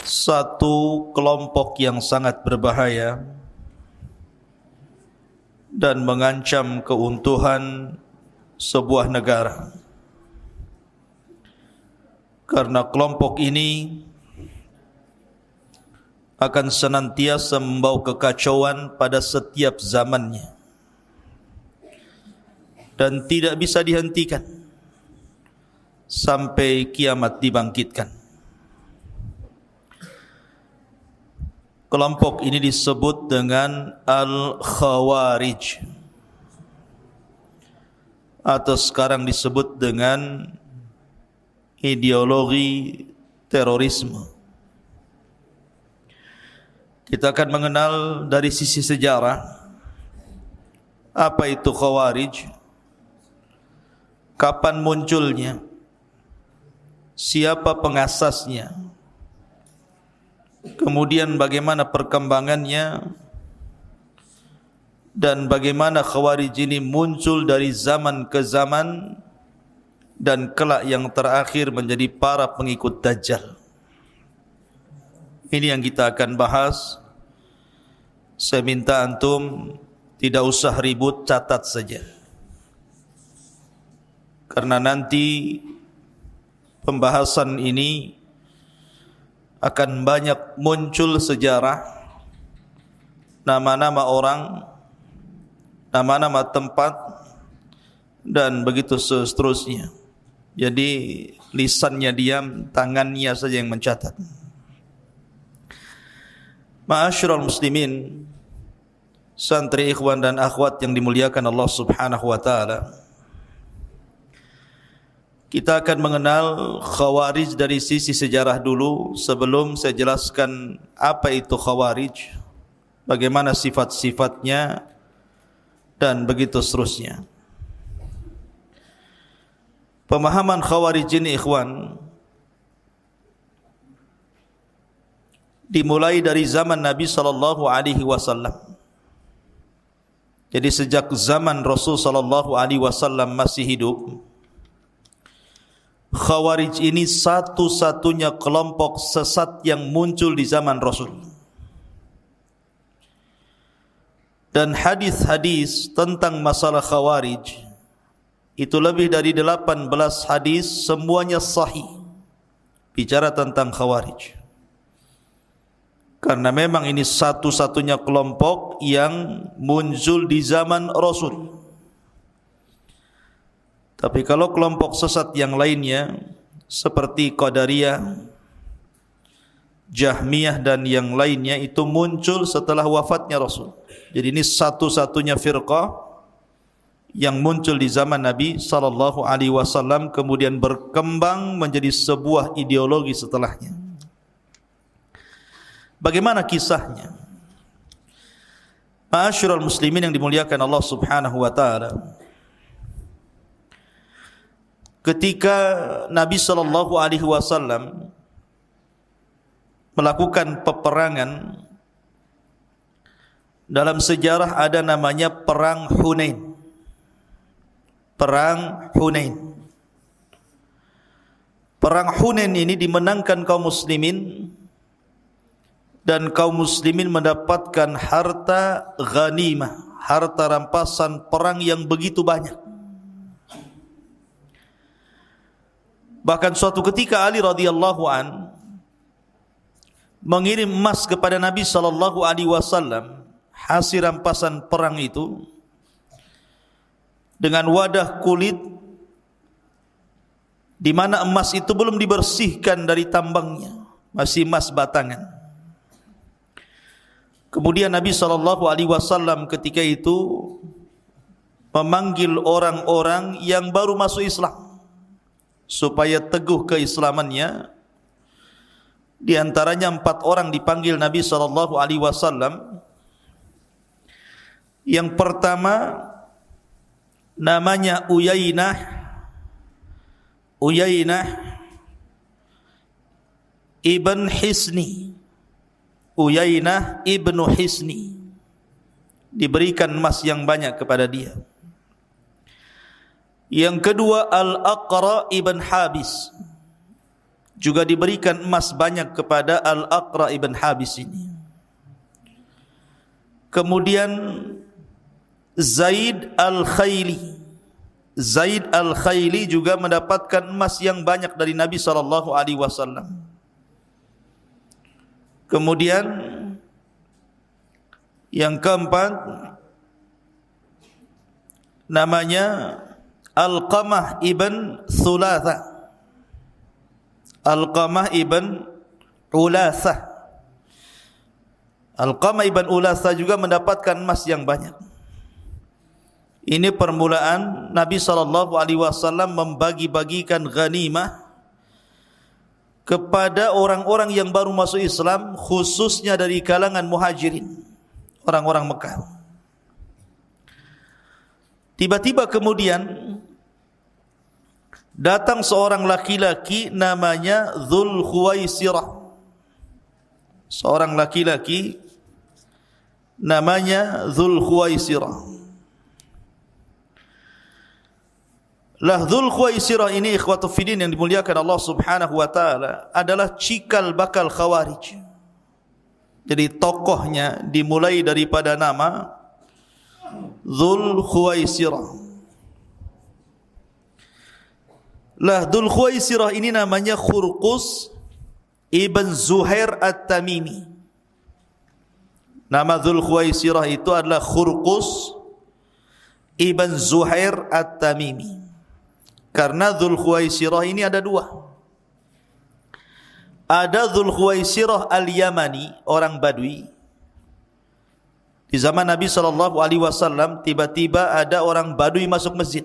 satu kelompok yang sangat berbahaya dan mengancam keuntuhan sebuah negara. Karena kelompok ini akan senantiasa membawa kekacauan pada setiap zamannya dan tidak bisa dihentikan sampai kiamat dibangkitkan. Kelompok ini disebut dengan Al-Khawarij atau sekarang disebut dengan ideologi terorisme. Kita akan mengenal dari sisi sejarah apa itu Khawarij, kapan munculnya, siapa pengasasnya, kemudian bagaimana perkembangannya, dan bagaimana Khawarij ini muncul dari zaman ke zaman dan kelak yang terakhir menjadi para pengikut Dajjal. Ini yang kita akan bahas. Saya minta antum tidak usah ribut, catat saja. Karena nanti pembahasan ini akan banyak muncul sejarah, nama-nama orang, nama-nama tempat, dan begitu seterusnya. Jadi lisannya diam, tangannya saja yang mencatat. Ma'asyiral muslimin, santri, ikhwan dan akhwat yang dimuliakan Allah Subhanahu wa taala. Kita akan mengenal Khawarij dari sisi sejarah dulu sebelum saya jelaskan apa itu Khawarij, bagaimana sifat-sifatnya dan begitu seterusnya. Pemahaman Khawarij ini, ikhwan, dimulai dari zaman Nabi sallallahu alaihi wasallam. Jadi sejak zaman Rasul sallallahu alaihi wasallam masih hidup, Khawarij ini satu-satunya kelompok sesat yang muncul di zaman Rasul. Dan hadis-hadis tentang masalah Khawarij itu lebih dari 18 hadis, semuanya sahih bicara tentang Khawarij. Karena memang ini satu-satunya kelompok yang muncul di zaman Rasul. Tapi kalau kelompok sesat yang lainnya seperti Qadariyah, Jahmiyah dan yang lainnya itu muncul setelah wafatnya Rasul. Jadi ini satu-satunya firqah yang muncul di zaman Nabi sallallahu alaihi wasallam kemudian berkembang menjadi sebuah ideologi setelahnya. Bagaimana kisahnya? Ma'asyiral muslimin yang dimuliakan Allah Subhanahu wa taala. Ketika Nabi sallallahu alaihi wasallam melakukan peperangan, dalam sejarah ada namanya perang Hunain. Perang Hunain. Perang Hunain ini dimenangkan kaum muslimin dan kaum muslimin mendapatkan harta ghanimah, harta rampasan perang yang begitu banyak. Bahkan suatu ketika Ali radhiyallahu an mengirim emas kepada Nabi sallallahu alaihi wasallam, hasil rampasan perang itu dengan wadah kulit di mana emas itu belum dibersihkan dari tambangnya, masih emas batangan. Kemudian Nabi SAW ketika itu memanggil orang-orang yang baru masuk Islam supaya teguh keislamannya. Di antaranya 4 orang dipanggil Nabi SAW. Yang pertama namanya Uyainah ibn Hisni. Uyainah ibnu Hisni, diberikan emas yang banyak kepada dia. Yang kedua Al-Aqra ibn Habis. juga diberikan emas banyak kepada Al-Aqra ibn Habis ini. Kemudian Zaid Al-Khayli. Zaid Al-Khayli juga mendapatkan emas yang banyak dari Nabi SAW. Kemudian yang keempat namanya Alqamah ibn Thulatha. Alqamah ibn Ulatha. Alqamah ibn Ulatha juga mendapatkan emas yang banyak. Ini permulaan Nabi SAW membagi-bagikan ghanimah kepada orang-orang yang baru masuk Islam, khususnya dari kalangan muhajirin, orang-orang Mekah. Tiba-tiba kemudian datang seorang laki-laki namanya Dzul Khuwaisirah. Seorang laki-laki namanya Dzul Khuwaisirah. Dzul Khuwaisirah ini ikhwatu fiddin yang dimuliakan Allah Subhanahu wa taala adalah cikal bakal Khawarij. Jadi tokohnya dimulai daripada nama Dzul Khuwaisirah. Dzul Khuwaisirah ini namanya Khurqus ibn Zuhair At-Tamimi. Nama Dzul Khuwaisirah itu adalah Khurqus ibn Zuhair At-Tamimi. Karena Dzul Khuwaisirah ini ada dua. Ada Dzul Khuwaisirah Al-Yamani, orang Badui. Di zaman Nabi SAW, tiba-tiba ada orang Badui masuk masjid.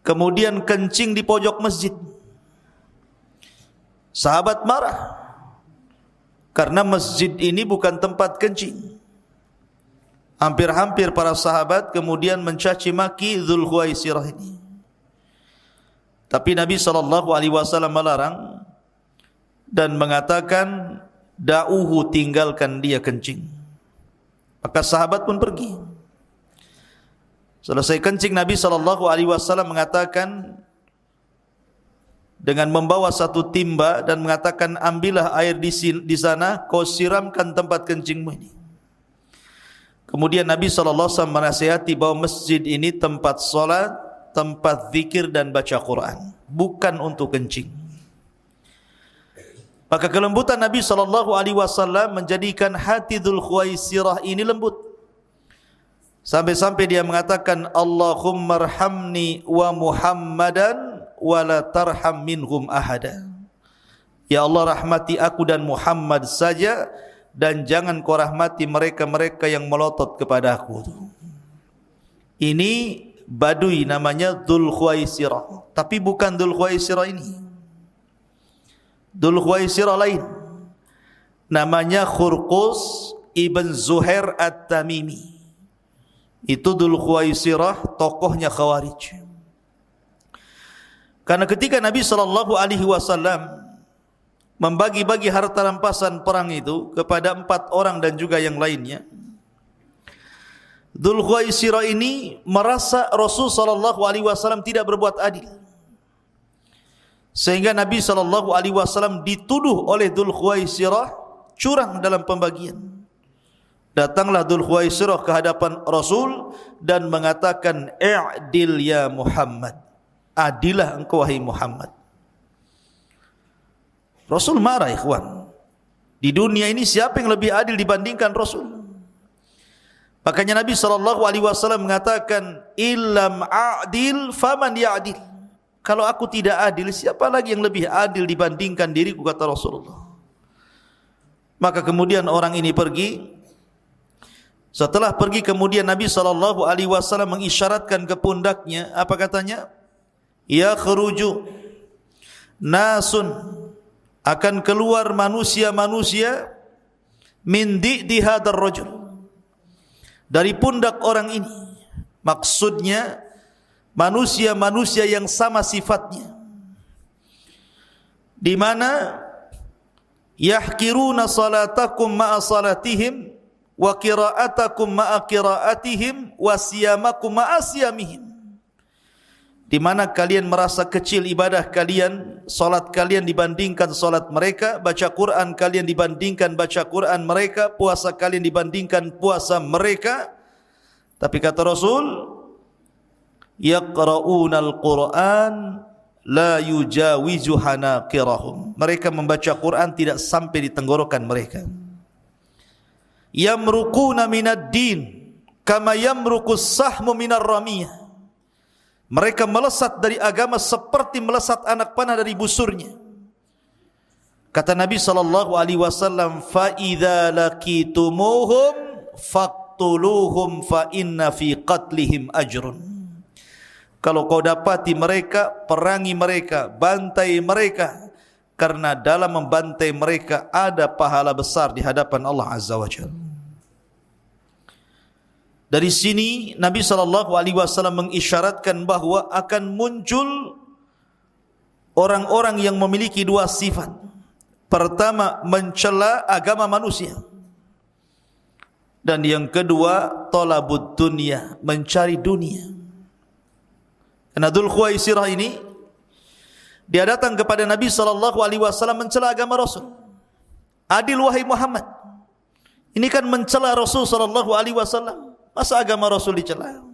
Kemudian kencing di pojok masjid. Sahabat marah. Karena masjid ini bukan tempat kencing. Hampir-hampir para sahabat kemudian mencaci maki Dzul Khuwaisirah ini. Tapi Nabi SAW melarang dan mengatakan, da'uhu, tinggalkan dia kencing. Maka sahabat pun pergi. Selesai kencing, Nabi SAW mengatakan dengan membawa satu timba dan mengatakan, ambillah air di sana, kau siramkan tempat kencingmu ini. Kemudian Nabi SAW menasihati bahawa masjid ini tempat solat, tempat zikir dan baca Quran, bukan untuk kencing. Maka kelembutan Nabi SAW menjadikan hati Dzul Khuwaisirah ini lembut. Sampai-sampai dia mengatakan, Allahumma arhamni wa Muhammadan wa la tarham minhum ahada. Ya Allah, rahmati aku dan Muhammad saja, dan jangan kau rahmati mereka-mereka yang melotot kepada aku. Ini Badui namanya Dzul Khuwaisirah. Tapi bukan Dzul Khuwaisirah ini. Dzul Khuwaisirah lain. Namanya Khurqus ibn Zuhair At-Tamimi. Itu Dzul Khuwaisirah, tokohnya Khawarij. Karena ketika Nabi SAW membagi-bagi harta rampasan perang itu kepada 4 orang dan juga yang lainnya, Dzul Khuwaisirah ini merasa Rasul SAW tidak berbuat adil, sehingga Nabi SAW dituduh oleh Dzul Khuwaisirah curang dalam pembagian. Datanglah Dzul Khuwaisirah ke hadapan Rasul dan mengatakan, i'dil ya Muhammad, adilah engkau wahai Muhammad. Rasul marah, ikhwan. Di dunia ini siapa yang lebih adil dibandingkan Rasul? Makanya Nabi SAW mengatakan, illam a'dil faman ya'dil. Kalau aku tidak adil, siapa lagi yang lebih adil dibandingkan diriku, kata Rasulullah. Maka kemudian orang ini pergi. Setelah pergi kemudian Nabi SAW mengisyaratkan ke pundaknya. Apa katanya? Ya khuruju nasun, akan keluar manusia-manusia min di hadar rajul, dari pundak orang ini. Maksudnya manusia-manusia yang sama sifatnya, di mana yahkiruna salatakum ma'a salatihim wa qira'atakum ma'a qira'atihim wa siyamakum ma'a siyamihim. di mana kalian merasa kecil ibadah kalian, salat kalian dibandingkan salat mereka, baca Quran kalian dibandingkan baca Quran mereka, puasa kalian dibandingkan puasa mereka. Tapi kata Rasul, yaqra'unal Qur'an la yujawizu hanaqirahum. Mereka membaca Quran tidak sampai di tenggorokan mereka. Yamruquna minad din kama yamruqus sahmu minar ramiyah. Mereka melesat dari agama seperti melesat anak panah dari busurnya. Kata Nabi SAW, fa idza laqitumuhum faqtuluhum fa inna fi qatlihim ajrun. Kalau kau dapati mereka, perangi mereka, bantai mereka, karena dalam membantai mereka ada pahala besar di hadapan Allah Azza wa Jalla. Dari sini Nabi SAW mengisyaratkan bahawa akan muncul orang-orang yang memiliki dua sifat. Pertama, mencela agama manusia. Dan yang kedua, talabud dunia, mencari dunia. Karena Dzul Khuwaisirah ini, dia datang kepada Nabi SAW mencela agama Rasul. Adil wahai Muhammad. Ini kan mencela Rasul SAW. Masa agama Rasul dicela?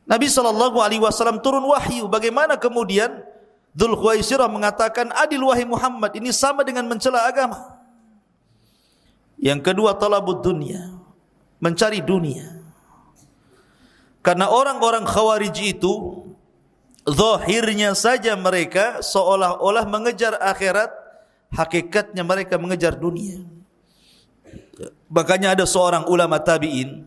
Nabi SAW turun wahyu. Bagaimana kemudian Dzul Khuwaisirah mengatakan, adil wahai Muhammad, ini sama dengan mencela agama. Yang kedua, talabud dunia, mencari dunia. Karena orang-orang Khawarij itu zahirnya saja mereka seolah-olah mengejar akhirat, hakikatnya mereka mengejar dunia. Makanya ada seorang ulama tabi'in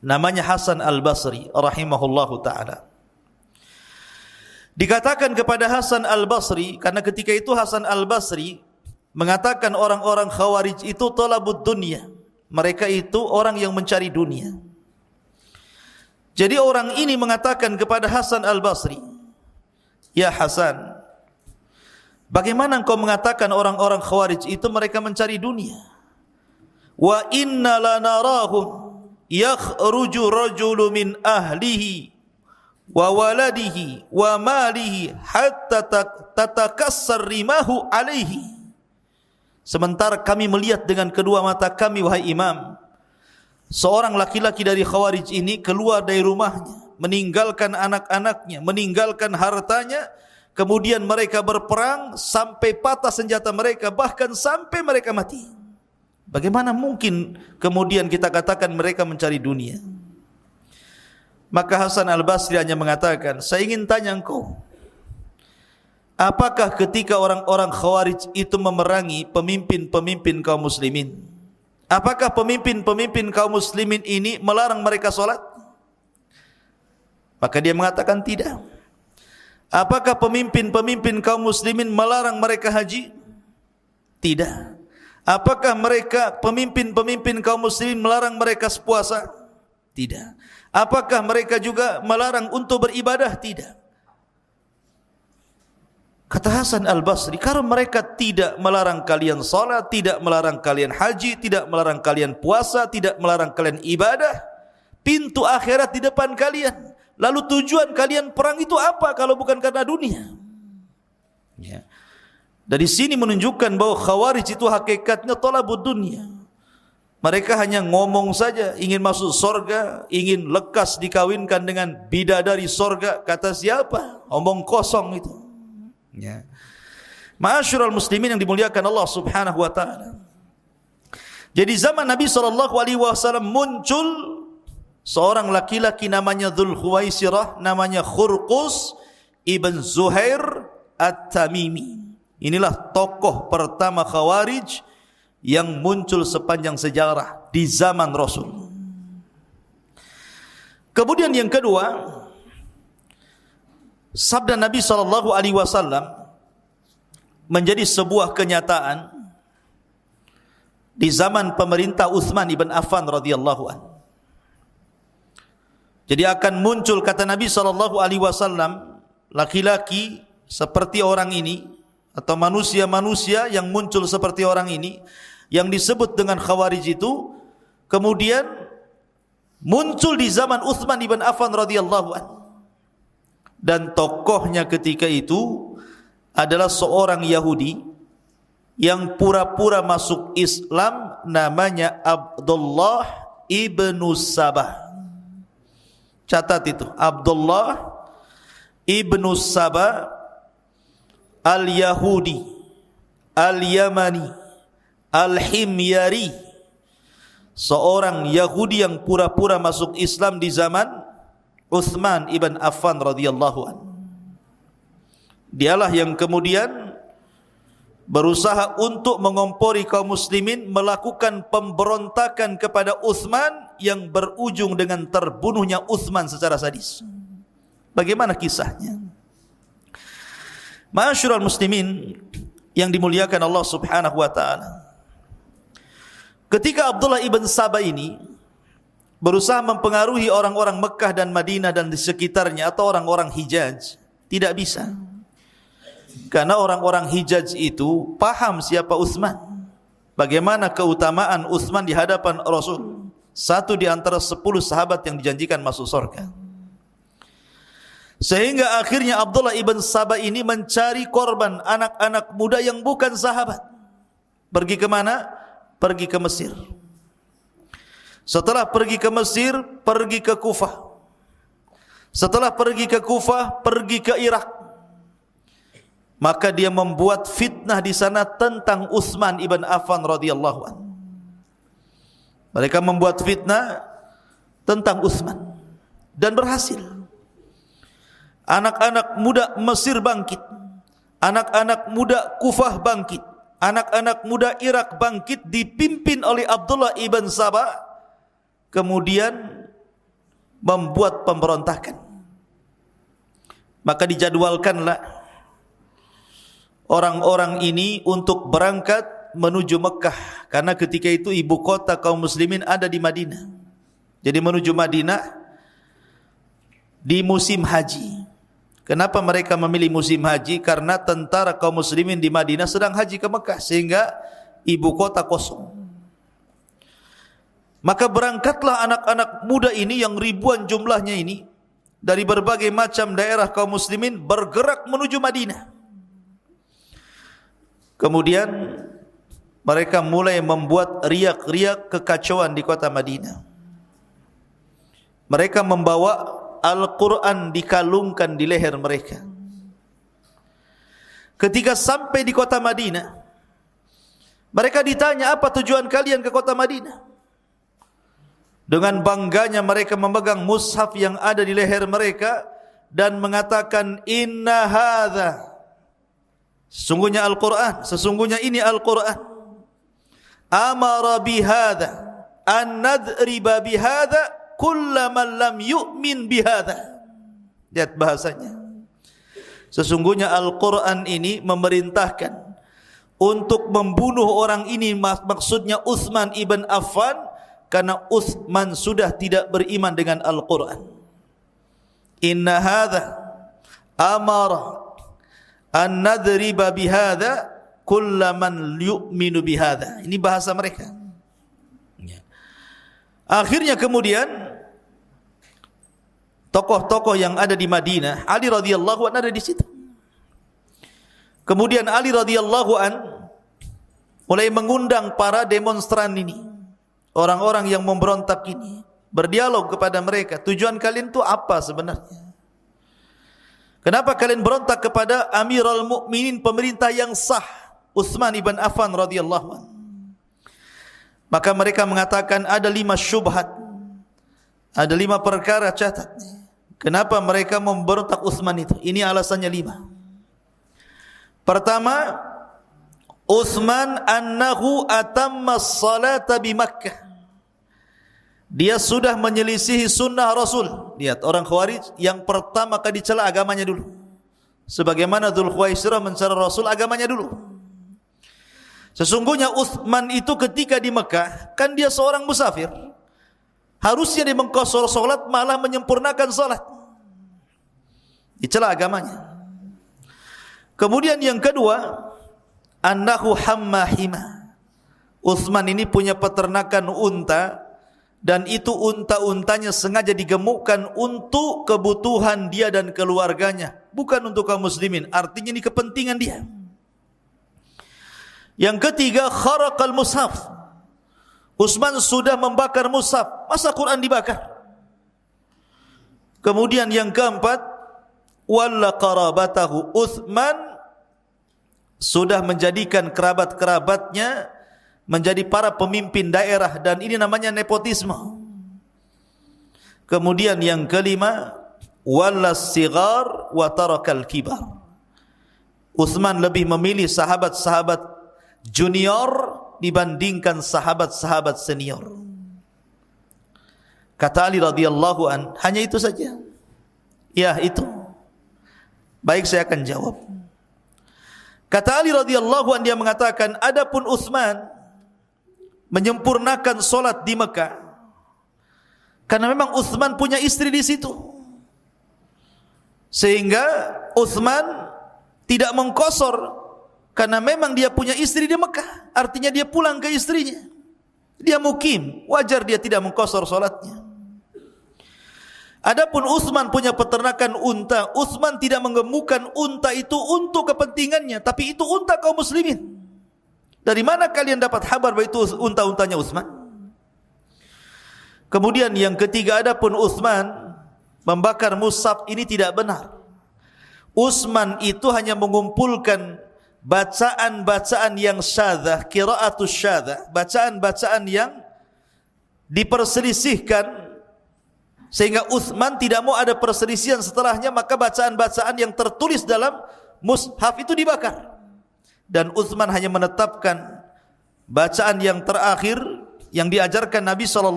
namanya Hasan Al-Basri rahimahullahu ta'ala. Dikatakan kepada Hasan Al-Basri, karena ketika itu Hasan Al-Basri mengatakan orang-orang Khawarij itu talabud dunia, mereka itu orang yang mencari dunia. Jadi orang ini mengatakan kepada Hasan Al-Basri, ya Hasan, bagaimana engkau mengatakan orang-orang Khawarij itu mereka mencari dunia? Wa inna lanarahum yakhruju rajulu min ahlihi wa waladihi wa malihi hatta tatakassar rimahu alaihi. Sementara kami melihat dengan kedua mata kami, wahai imam, seorang laki-laki dari Khawarij ini keluar dari rumahnya, meninggalkan anak-anaknya, meninggalkan hartanya, kemudian mereka berperang sampai patah senjata mereka, bahkan sampai mereka mati. Bagaimana mungkin kemudian kita katakan mereka mencari dunia? Maka Hasan Al-Basri hanya mengatakan, saya ingin tanya engkau, apakah ketika orang-orang Khawarij itu memerangi pemimpin-pemimpin kaum muslimin, apakah pemimpin-pemimpin kaum muslimin ini melarang mereka sholat? Maka dia mengatakan tidak. Apakah pemimpin-pemimpin kaum muslimin melarang mereka haji? Tidak. Apakah mereka pemimpin-pemimpin kaum muslimin melarang mereka puasa? Tidak. Apakah mereka juga melarang untuk beribadah? Tidak. Kata Hasan Al-Basri, kalau mereka tidak melarang kalian salat, tidak melarang kalian haji, tidak melarang kalian puasa, tidak melarang kalian ibadah, pintu akhirat di depan kalian, lalu tujuan kalian perang itu apa kalau bukan karena dunia? Ya. Dari sini menunjukkan bahawa Khawarij itu hakikatnya talabud dunia. Mereka hanya ngomong saja, ingin masuk sorga, ingin lekas dikawinkan dengan bidadari sorga. Kata siapa? Omong kosong itu. Ya. Ma'asyiral muslimin yang dimuliakan Allah Subhanahu wa taala. Jadi zaman Nabi SAW muncul seorang laki-laki namanya Dzul Khuwaisirah, namanya Khurqus ibn Zuhair At-Tamimi. Inilah tokoh pertama Khawarij yang muncul sepanjang sejarah di zaman Rasul. Kemudian yang kedua, sabda Nabi SAW menjadi sebuah kenyataan di zaman pemerintah Utsman ibn Affan radhiyallahu anhu. Jadi akan muncul, kata Nabi SAW, laki-laki seperti orang ini, atau manusia-manusia yang muncul seperti orang ini, yang disebut dengan Khawarij itu, kemudian muncul di zaman Utsman ibn Affan radhiyallahu anhu. dan tokohnya ketika itu adalah seorang Yahudi yang pura-pura masuk Islam, namanya Abdullah ibnu Sabah. Catat itu, Abdullah ibnu Sabah al-Yahudi al-Yamani al-Himyari, seorang Yahudi yang pura-pura masuk Islam di zaman Uthman ibn Affan radhiyallahu anhu. Dialah yang kemudian berusaha untuk mengompori kaum muslimin, melakukan pemberontakan kepada Uthman yang berujung dengan terbunuhnya Uthman secara sadis. Bagaimana kisahnya? Ma'asyiral muslimin yang dimuliakan Allah Subhanahu wa taala, ketika Abdullah ibn Sabah ini berusaha mempengaruhi orang-orang Mekah dan Madinah dan di sekitarnya atau orang-orang Hijaz, tidak bisa. Karena orang-orang Hijaz itu paham siapa Uthman, bagaimana keutamaan Uthman di hadapan Rasul, satu di antara 10 sahabat yang dijanjikan masuk surga. Sehingga akhirnya Abdullah ibn Sabah ini mencari korban anak-anak muda yang bukan sahabat. Pergi ke mana? Pergi ke Mesir. Setelah pergi ke Mesir, pergi ke Kufah. Setelah pergi ke Kufah, pergi ke Irak. Maka dia membuat fitnah di sana tentang Uthman ibn Affan radhiyallahu anhu. Mereka membuat fitnah tentang Uthman dan berhasil. Anak-anak muda Mesir bangkit, anak-anak muda Kufah bangkit, anak-anak muda Irak bangkit, dipimpin oleh Abdullah ibn Sabah, kemudian membuat pemberontakan. Maka dijadwalkanlah orang-orang ini untuk berangkat menuju Mekah, karena ketika itu ibu kota kaum muslimin ada di Madinah. Jadi menuju Madinah di musim haji. Kenapa mereka memilih musim haji? Karena tentara kaum muslimin di Madinah sedang haji ke Mekah, sehingga ibu kota kosong. Maka berangkatlah anak-anak muda ini yang ribuan jumlahnya ini dari berbagai macam daerah kaum muslimin bergerak menuju Madinah. Kemudian mereka mulai membuat riak-riak kekacauan di kota Madinah. Mereka membawa Al-Quran dikalungkan di leher mereka. Ketika sampai di kota Madinah, mereka ditanya, apa tujuan kalian ke kota Madinah? Dengan bangganya mereka memegang mushaf yang ada di leher mereka dan mengatakan, inna hadza, sesungguhnya Al-Quran, sesungguhnya ini Al-Quran, amara bihadza an nadriba bihadza kullaman lam yu'min bihadza. Lihat bahasanya. Sesungguhnya Al-Quran ini memerintahkan untuk membunuh orang ini, maksudnya Uthman ibn Affan, karena Uthman sudah tidak beriman dengan Al-Quran. Inna hadza amara an nadriba bihadza kullaman yu'minu bihadza. Ini bahasa mereka. Akhirnya kemudian tokoh-tokoh yang ada di Madinah, Ali radhiyallahu anhu ada di situ. Kemudian Ali radhiyallahu anhu mulai mengundang para demonstran ini, orang-orang yang memberontak ini, berdialog kepada mereka. Tujuan kalian itu apa sebenarnya? Kenapa kalian berontak kepada Amirul Mukminin, pemerintah yang sah, Uthman ibn Affan radhiyallahu anhu? Maka mereka mengatakan ada 5 syubhat, ada 5 perkara, catat. Kenapa mereka memberontak Uthman itu? Ini alasannya 5. Pertama, Uthman annahu atamma as-salata bi Makkah. Dia sudah menyelisihi sunnah Rasul. Lihat, orang Khawarij yang pertama kali dicela agamanya dulu. Sebagaimana Dzul Khuwaisirah mencela Rasul, agamanya dulu. Sesungguhnya Uthman itu ketika di Mekah, kan dia seorang musafir. Harusnya dia mengqashar salat, malah menyempurnakan salat. Dicela agamanya. Kemudian yang kedua, annahu hammahima. Uthman ini punya peternakan unta dan itu unta-untanya sengaja digemukkan untuk kebutuhan dia dan keluarganya, bukan untuk kaum muslimin. Artinya ini kepentingan dia. Yang ketiga, kharaqal mushaf. Utsman sudah membakar mushaf, masa Quran dibakar? Kemudian yang keempat, walla qarabatahu. Utsman sudah menjadikan kerabat-kerabatnya menjadi para pemimpin daerah, dan ini namanya nepotisme. Kemudian yang kelima, wallas sigar wa tarakal kibar. Utsman lebih memilih sahabat-sahabat junior dibandingkan sahabat-sahabat senior. Kata Ali radhiyallahu an, hanya itu saja? Ya, itu. Baik, saya akan jawab. Kata Ali radhiyallahu an, dia mengatakan, adapun Utsman menyempurnakan solat di Mekah karena memang Utsman punya istri di situ, sehingga Utsman tidak mengqasar karena memang dia punya istri di Mekah. Artinya dia pulang ke istrinya, dia mukim, wajar dia tidak mengqasar solatnya. Adapun Utsman punya peternakan unta, Utsman tidak menggemukkan unta itu untuk kepentingannya, tapi itu unta kaum muslimin. Dari mana kalian dapat kabar bahwa itu unta-untanya Utsman? Kemudian yang ketiga, adapun Utsman membakar mushaf, ini tidak benar. Utsman itu hanya mengumpulkan bacaan-bacaan yang syadzah, qiraatus syadzah, bacaan-bacaan yang diperselisihkan, sehingga Utsman tidak mau ada perselisihan setelahnya, maka bacaan-bacaan yang tertulis dalam mushaf itu dibakar. Dan Utsman hanya menetapkan bacaan yang terakhir yang diajarkan Nabi SAW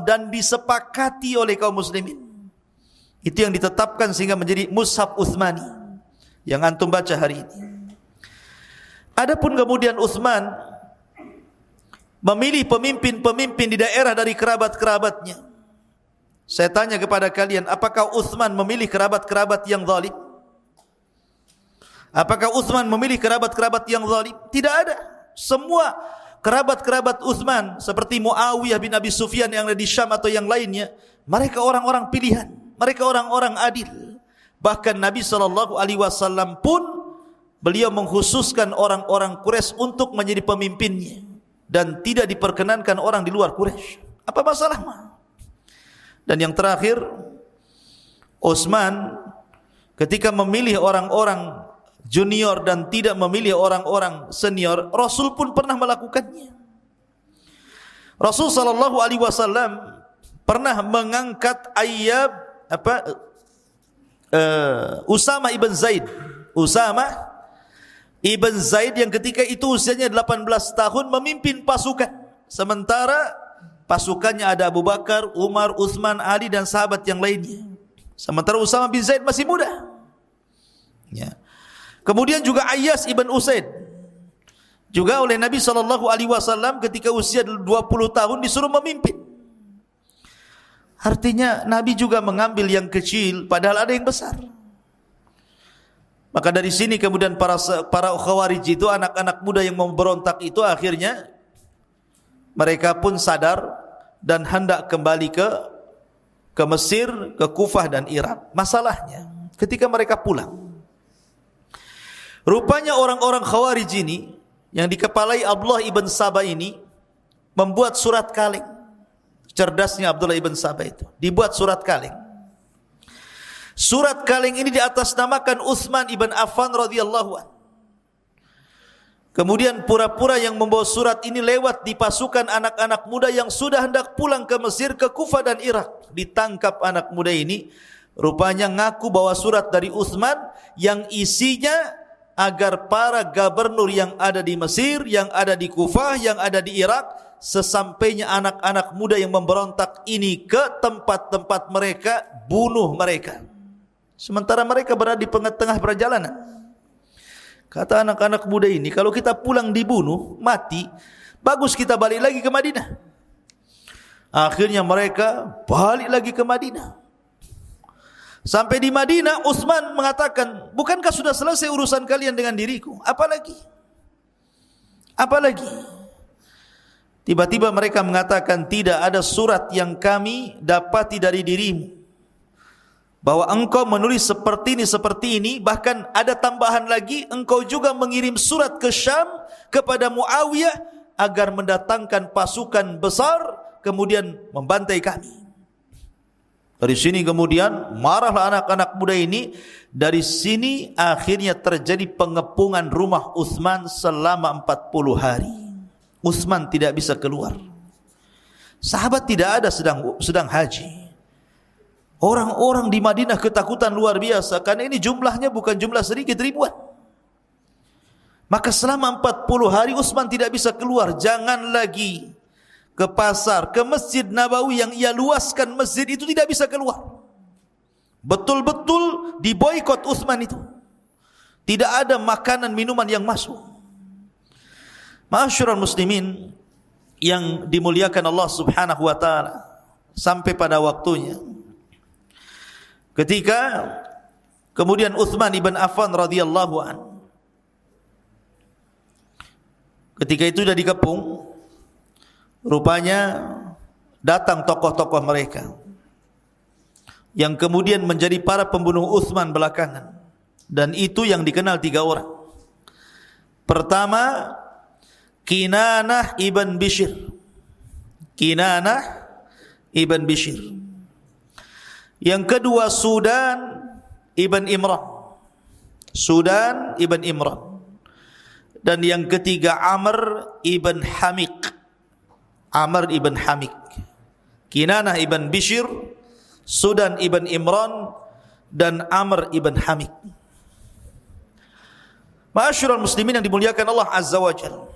dan disepakati oleh kaum muslimin. Itu yang ditetapkan sehingga menjadi mushaf Utsmani yang antum baca hari ini. Adapun kemudian Utsman memilih pemimpin-pemimpin di daerah dari kerabat-kerabatnya. Saya tanya kepada kalian, apakah Utsman memilih kerabat-kerabat yang zalim? Apakah Utsman memilih kerabat-kerabat yang zalim? Tidak ada. Semua kerabat-kerabat Utsman seperti Muawiyah bin Abi Sufyan yang ada di Syam atau yang lainnya, mereka orang-orang pilihan, mereka orang-orang adil. Bahkan Nabi SAW pun beliau mengkhususkan orang-orang Quraisy untuk menjadi pemimpinnya, dan tidak diperkenankan orang di luar Quraisy. Apa masalah? Dan yang terakhir, Utsman ketika memilih orang-orang junior dan tidak memilih orang-orang senior, Rasul pun pernah melakukannya. Rasul SAW pernah mengangkat Usamah ibn Zaid. Usamah ibn Zaid yang ketika itu usianya 18 tahun memimpin pasukan, sementara pasukannya ada Abu Bakar, Umar, Utsman, Ali dan sahabat yang lainnya. Sementara Usamah bin Zaid masih muda. Ya. Kemudian juga Ayyas ibn Usaid, juga oleh Nabi SAW ketika usia 20 tahun disuruh memimpin. Artinya Nabi juga mengambil yang kecil padahal ada yang besar. Maka dari sini kemudian para Khawarij itu, anak-anak muda yang memberontak itu, akhirnya mereka pun sadar dan hendak kembali ke Mesir, ke Kufah dan Irak. Masalahnya ketika mereka pulang, rupanya orang-orang Khawarij ini yang dikepalai Abdullah ibn Sabah ini membuat surat kaleng. Cerdasnya Abdullah ibn Sabah itu, dibuat surat kaleng. Surat kaleng ini diatasnamakan Utsman ibn Affan radhiyallahu anhu. Kemudian pura-pura yang membawa surat ini lewat di pasukan anak-anak muda yang sudah hendak pulang ke Mesir, ke Kufah dan Irak. Ditangkap anak muda ini, rupanya ngaku bawa surat dari Utsman yang isinya agar para gubernur yang ada di Mesir, yang ada di Kufah, yang ada di Irak, sesampainya anak-anak muda yang memberontak ini ke tempat-tempat mereka, bunuh mereka. Sementara mereka berada di tengah perjalanan. Kata anak-anak muda ini, kalau kita pulang dibunuh, mati, bagus kita balik lagi ke Madinah. Akhirnya mereka balik lagi ke Madinah. Sampai di Madinah, Utsman mengatakan, bukankah sudah selesai urusan kalian dengan diriku? Apalagi? Tiba-tiba mereka mengatakan, tidak ada surat yang kami dapati dari dirimu, bahwa engkau menulis seperti ini, bahkan ada tambahan lagi, engkau juga mengirim surat ke Syam kepada Muawiyah agar mendatangkan pasukan besar kemudian membantai kami. Dari sini kemudian marahlah anak-anak muda ini. Dari sini akhirnya terjadi pengepungan rumah Utsman selama 40 hari. Utsman tidak bisa keluar. Sahabat tidak ada sedang haji. Orang-orang di Madinah ketakutan luar biasa, karena ini jumlahnya bukan jumlah sedikit, ribuan. Maka selama 40 hari Utsman tidak bisa keluar. Jangan lagi ke pasar, ke Masjid Nabawi yang ia luaskan masjid itu, tidak bisa keluar. Betul-betul diboikot Utsman itu. Tidak ada makanan minuman yang masuk. Ma'asyiral muslimin yang dimuliakan Allah Subhanahu wa taala, sampai pada waktunya ketika kemudian Utsman ibn Affan radhiyallahu an, ketika itu sudah dikepung, rupanya datang tokoh-tokoh mereka yang kemudian menjadi para pembunuh Utsman belakangan, dan itu yang dikenal 3 orang. Pertama, Kinanah ibn Bishr. Kinanah ibn Bishr. Yang kedua, Sudan ibn Imran. Sudan ibn Imran. Dan yang ketiga, Amr ibn Hamik. Amr ibn Hamik. Kinanah ibn Bishr, Sudan ibn Imran, dan Amr ibn Hamik. Ma'asyiral muslimin yang dimuliakan Allah Azza wa Jalla,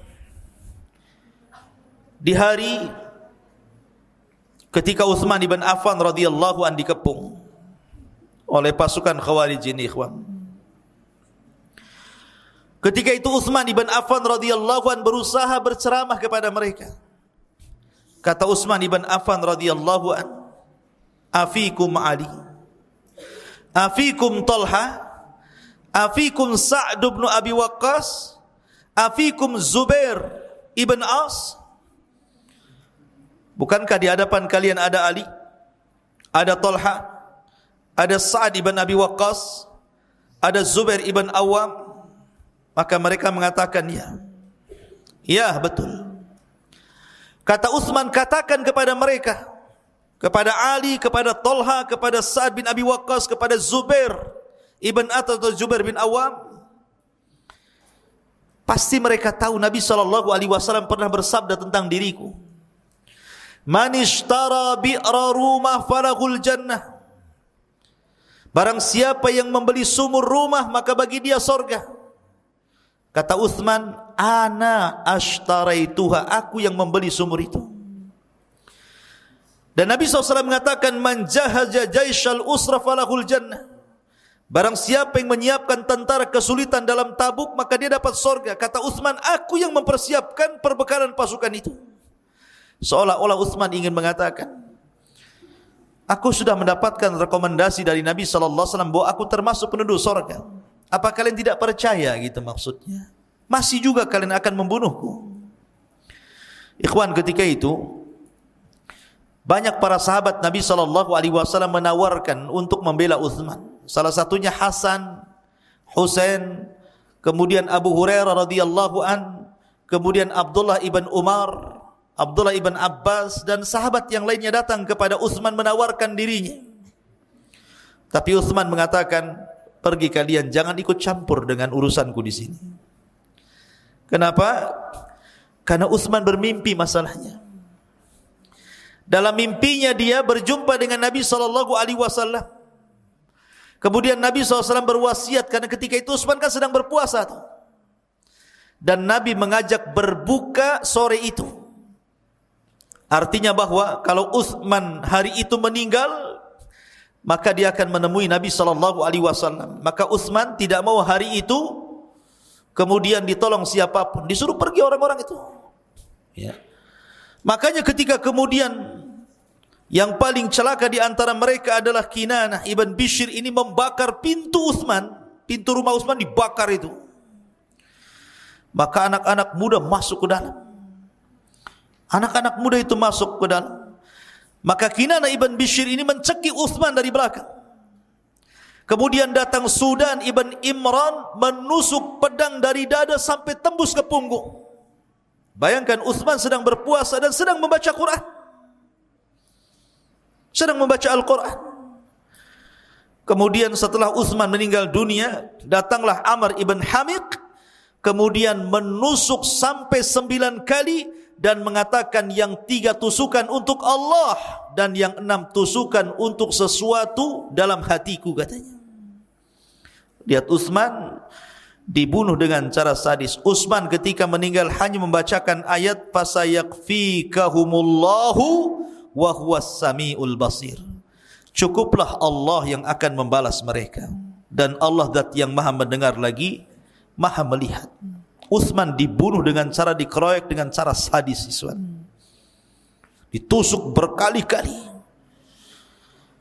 di hari ketika Utsman ibn Affan radhiyallahu an dikepung oleh pasukan Khawarij ini, ikhwan. Ketika itu Utsman ibn Affan radhiyallahu an berusaha berceramah kepada mereka. Kata Utsman ibn Affan radhiyallahu an, afikum Ali, afikum Talha, afikum Sa'd bin Abi Waqqas, afikum Zubair ibn As. Bukankah di hadapan kalian ada Ali, ada Talha, ada Sa'd ibn Abi Waqqas, ada Zubair ibn Awam? Maka mereka mengatakan, ya. Ya, betul. Kata Utsman, katakan kepada mereka, kepada Ali, kepada Talha, kepada Sa'd bin Abi Waqqas, kepada Zubair ibn atau Zubair bin Awam, pasti mereka tahu Nabi SAW pernah bersabda tentang diriku, man ishtara bi'ra rumah falahul jannah. Barang siapa yang membeli sumur rumah, maka bagi dia surga. Kata Utsman, ana ashtaraituha, aku yang membeli sumur itu. Dan Nabi SAW mengatakan, man jahaja jaisyal usra falahul jannah. Barang siapa yang menyiapkan tentara kesulitan dalam Tabuk, maka dia dapat surga. Kata Utsman, aku yang mempersiapkan perbekalan pasukan itu. Seolah-olah Utsman ingin mengatakan, aku sudah mendapatkan rekomendasi dari Nabi SAW bahwa aku termasuk penduduk surga. Apa kalian tidak percaya, gitu maksudnya? Masih juga kalian akan membunuhku. Ikhwan, ketika itu banyak para sahabat Nabi SAW menawarkan untuk membela Utsman. Salah satunya Hasan, Husain, kemudian Abu Hurairah radhiyallahu an, kemudian Abdullah ibn Umar, Abdullah ibn Abbas, dan sahabat yang lainnya datang kepada Utsman menawarkan dirinya. Tapi Utsman mengatakan, pergi kalian, jangan ikut campur dengan urusanku di sini. Kenapa? Karena Utsman bermimpi masalahnya. Dalam mimpinya dia berjumpa dengan Nabi SAW. Kemudian Nabi SAW berwasiat, karena ketika itu Utsman kan sedang berpuasa tuh. Dan Nabi mengajak berbuka sore itu. Artinya bahwa kalau Utsman hari itu meninggal, maka dia akan menemui Nabi SAW. Maka Utsman tidak mau hari itu kemudian ditolong siapapun, disuruh pergi orang-orang itu. Ya. Makanya ketika kemudian yang paling celaka di antara mereka adalah Kinanah ibn Bishr ini membakar pintu Utsman, pintu rumah Utsman dibakar itu. Maka anak-anak muda masuk ke dalam. Anak-anak muda itu masuk ke dalam. Maka Kinanah ibn Bishr ini mencekik Uthman dari belakang. Kemudian datang Sudan ibn Imran menusuk pedang dari dada sampai tembus ke punggung. Bayangkan Uthman sedang berpuasa dan sedang membaca Quran. Sedang membaca Al-Quran. Kemudian setelah Uthman meninggal dunia, datanglah Amr ibn Hamiq, kemudian menusuk sampai 9 kali dan mengatakan yang 3 tusukan untuk Allah dan yang 6 tusukan untuk sesuatu dalam hatiku, katanya. Lihat Uthman dibunuh dengan cara sadis. Uthman ketika meninggal hanya membacakan ayat fasayakfikahumullahu wa huwas samiul basir. Cukuplah Allah yang akan membalas mereka, dan Allah zat yang maha mendengar lagi maha melihat. Uthman dibunuh dengan cara dikeroyok dengan cara sadis, ditusuk berkali-kali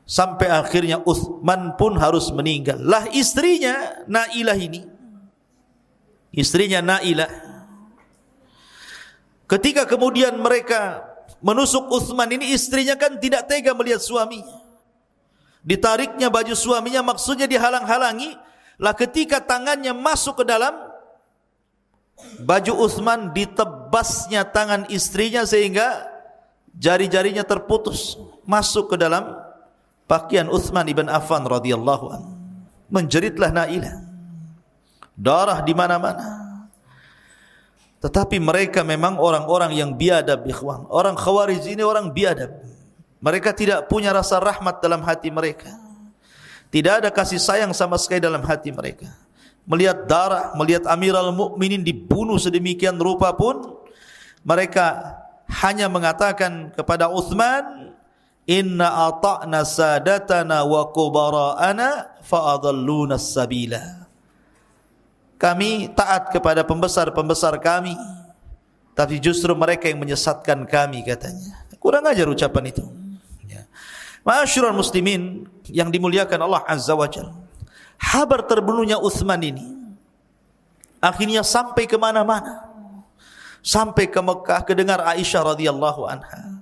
sampai akhirnya Uthman pun harus meninggal. Lah istrinya Nailah ini, istrinya Nailah, ketika kemudian mereka menusuk Uthman ini, istrinya kan tidak tega melihat suaminya. Ditariknya baju suaminya, maksudnya dihalang-halangi. Lah ketika tangannya masuk ke dalam baju Uthman, ditebasnya tangan istrinya sehingga jari-jarinya terputus masuk ke dalam pakaian Uthman ibn Affan radhiyallahu anhu. Menjeritlah Nailah, darah di mana-mana. Tetapi mereka memang orang-orang yang biadab, ikhwan. Orang Khawarij ini orang biadab. Mereka tidak punya rasa rahmat dalam hati mereka. Tidak ada kasih sayang sama sekali dalam hati mereka. Melihat darah, melihat Amirul Mukminin dibunuh sedemikian rupa pun, mereka hanya mengatakan kepada Uthman, inna ata'na sadatana wa kubara'ana fa'adalluna sabila. Kami taat kepada pembesar-pembesar kami, tapi justru mereka yang menyesatkan kami, katanya. Kurang ajar ucapan itu. Ma'asyiral muslimin yang dimuliakan Allah Azza wa Jalla, kabar terbunuhnya Uthman ini akhirnya sampai ke mana-mana. Sampai ke Mekah, kedengar Aisyah radhiyallahu anha.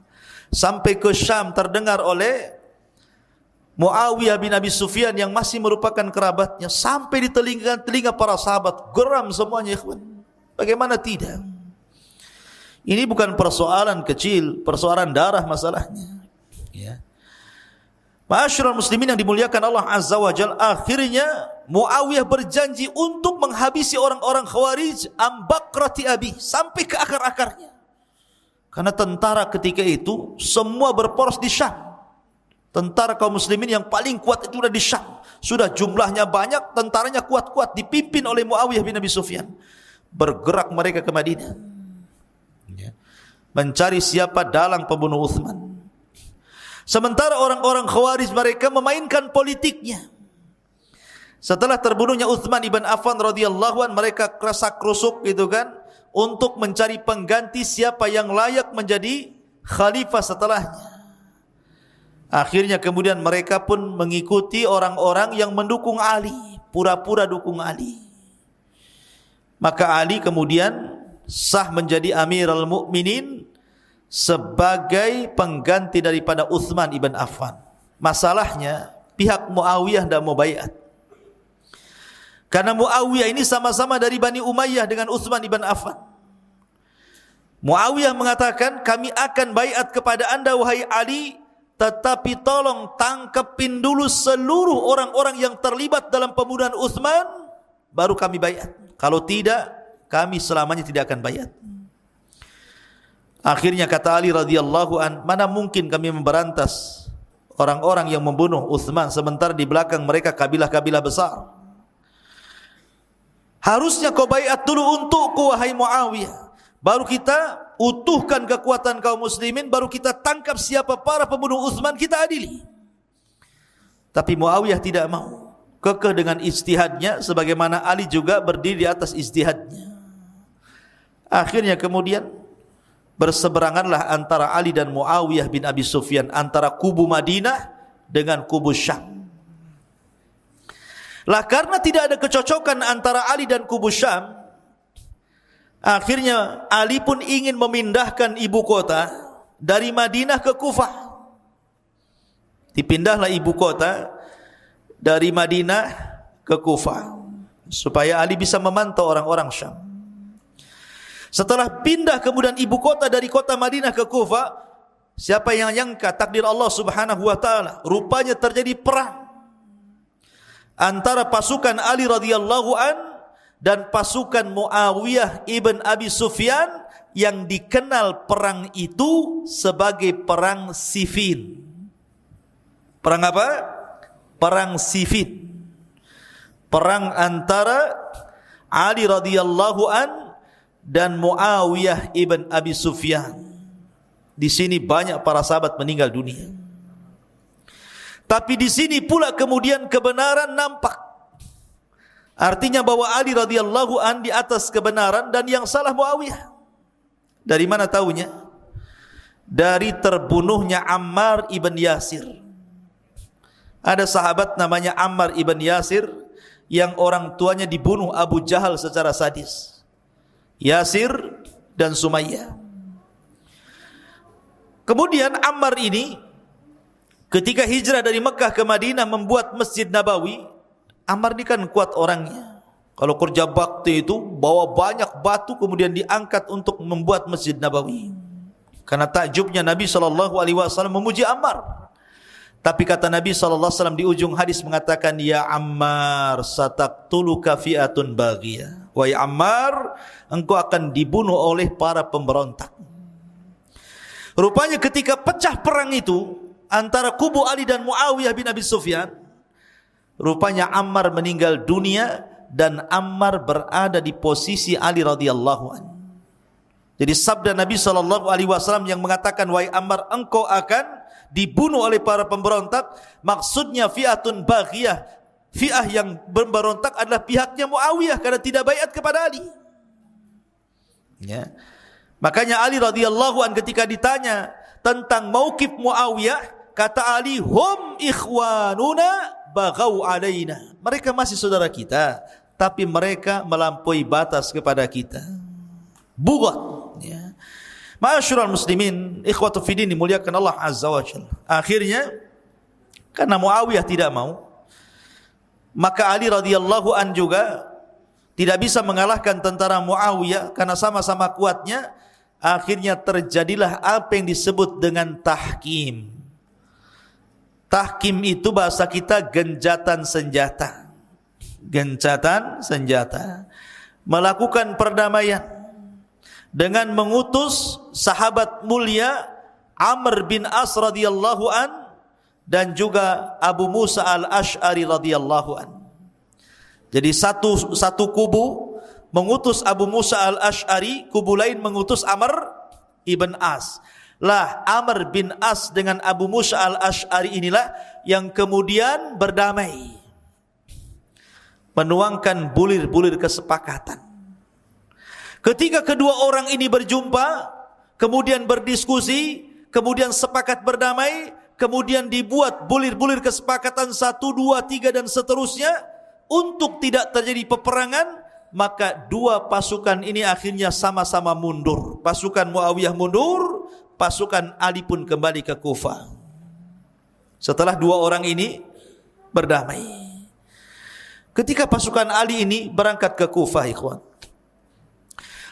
Sampai ke Syam, terdengar oleh Muawiyah bin Abi Sufyan yang masih merupakan kerabatnya. Sampai di telinga para sahabat, geram semuanya, ikhwan. Bagaimana tidak? Ini bukan persoalan kecil, persoalan darah masalahnya, ya. Ma'asyiral muslimin yang dimuliakan Allah Azza wa Jalla, akhirnya Muawiyah berjanji untuk menghabisi orang-orang Khawarij ambakrati abi, sampai ke akar-akarnya. Karena tentara ketika itu semua berporos di Syam. Tentara kaum muslimin yang paling kuat itu sudah di Syam. Sudah jumlahnya banyak, tentaranya kuat-kuat, dipimpin oleh Muawiyah bin Abi Sufyan. Bergerak mereka ke Madinah, mencari siapa dalang pembunuh Uthman. Sementara orang-orang Khawarij mereka memainkan politiknya. Setelah terbunuhnya Uthman ibn Affan radhiyallahu anhu, mereka kerusak-krusuk gitu kan, untuk mencari pengganti siapa yang layak menjadi khalifah setelahnya. Akhirnya kemudian mereka pun mengikuti orang-orang yang mendukung Ali, pura-pura dukung Ali. Maka Ali kemudian sah menjadi Amirul Mukminin sebagai pengganti daripada Uthman ibn Affan. Masalahnya pihak Muawiyah tidak mau baiat. Karena Muawiyah ini sama-sama dari Bani Umayyah dengan Uthman ibn Affan. Muawiyah mengatakan, kami akan baiat kepada anda wahai Ali, tetapi tolong tangkepin dulu seluruh orang-orang yang terlibat dalam pembunuhan Uthman, baru kami baiat. Kalau tidak, kami selamanya tidak akan baiat. Akhirnya kata Ali radhiyallahu an, mana mungkin kami memberantas orang-orang yang membunuh Uthman sementara di belakang mereka kabilah-kabilah besar. Harusnya kau baiat dulu untukku wahai Muawiyah, baru kita utuhkan kekuatan kaum muslimin, baru kita tangkap siapa para pembunuh Uthman, kita adili. Tapi Muawiyah tidak mau, kekeh dengan ijtihadnya, sebagaimana Ali juga berdiri di atas ijtihadnya. Akhirnya kemudian berseberanganlah antara Ali dan Muawiyah bin Abi Sufyan, antara kubu Madinah dengan kubu Syam. Lah karena tidak ada kecocokan antara Ali dan kubu Syam, Akhirnya Ali pun ingin memindahkan ibu kota dari Madinah ke Kufah. Dipindahlah ibu kota dari Madinah ke Kufah supaya Ali bisa memantau orang-orang Syam. Setelah pindah kemudian ibu kota dari kota Madinah ke Kufah, siapa yang nyangka takdir Allah Subhanahu wa taala, rupanya terjadi perang antara pasukan Ali radhiyallahu an dan pasukan Muawiyah ibn Abi Sufyan yang dikenal perang itu sebagai perang Siffin. Perang apa? Perang Siffin. Perang antara Ali radhiyallahu an dan Muawiyah ibn Abi Sufyan. Di sini banyak para sahabat meninggal dunia. Tapi di sini pula kemudian kebenaran nampak. Artinya bahwa Ali radhiyallahu an di atas kebenaran dan yang salah Muawiyah. Dari mana tahunya? Dari terbunuhnya Ammar ibn Yasir. Ada sahabat namanya Ammar ibn Yasir yang orang tuanya dibunuh Abu Jahal secara sadis. Yasir dan Sumayyah. Kemudian Ammar ini ketika hijrah dari Mekah ke Madinah membuat Masjid Nabawi. Ammar ini kan kuat orangnya. Kalau kerja bakti itu bawa banyak batu kemudian diangkat untuk membuat Masjid Nabawi. Karena takjubnya Nabi SAW memuji Ammar. Tapi kata Nabi SAW di ujung hadis mengatakan, Ya Ammar sataktuluka fi'atun baghiyah. Wahai Ammar, engkau akan dibunuh oleh para pemberontak. Rupanya ketika pecah perang itu antara kubu Ali dan Muawiyah bin Abi Sufyan, rupanya Ammar meninggal dunia dan Ammar berada di posisi Ali radhiyallahu anhu. Jadi sabda Nabi SAW yang mengatakan, wahai Ammar, engkau akan dibunuh oleh para pemberontak, maksudnya fi'atun baghiyah. Fi'ah yang memberontak adalah pihaknya Muawiyah karena tidak baiat kepada Ali. Ya. Makanya Ali radhiyallahu anhu ketika ditanya tentang mauqif Muawiyah, kata Ali, hum ikhwanuna baghau alaina. Mereka masih saudara kita, tapi mereka melampaui batas kepada kita. Bughat, ya. Ma'asyiral muslimin, ikhwatu fiddin dimuliakan Allah azza wa jalla. Akhirnya karena Muawiyah tidak mau, maka Ali radhiyallahu an juga tidak bisa mengalahkan tentara Muawiyah karena sama-sama kuatnya. Akhirnya terjadilah apa yang disebut dengan tahkim. Tahkim itu bahasa kita gencatan senjata. Gencatan senjata. Melakukan perdamaian dengan mengutus sahabat mulia Amr bin As radhiyallahu an dan juga Abu Musa al-Ash'ari radhiyallahu an. Jadi satu kubu mengutus Abu Musa al-Ash'ari, kubu lain mengutus Amr ibn As. Lah Amr bin As dengan Abu Musa al-Ash'ari inilah yang kemudian berdamai, menuangkan bulir-bulir kesepakatan. Ketika kedua orang ini berjumpa, kemudian berdiskusi, kemudian sepakat berdamai, kemudian dibuat bulir-bulir kesepakatan 1, 2, 3 dan seterusnya untuk tidak terjadi peperangan, maka dua pasukan ini akhirnya sama-sama mundur. Pasukan Muawiyah mundur, pasukan Ali pun kembali ke Kufah. Setelah dua orang ini berdamai. Ketika pasukan Ali ini berangkat ke Kufah, ikhwan,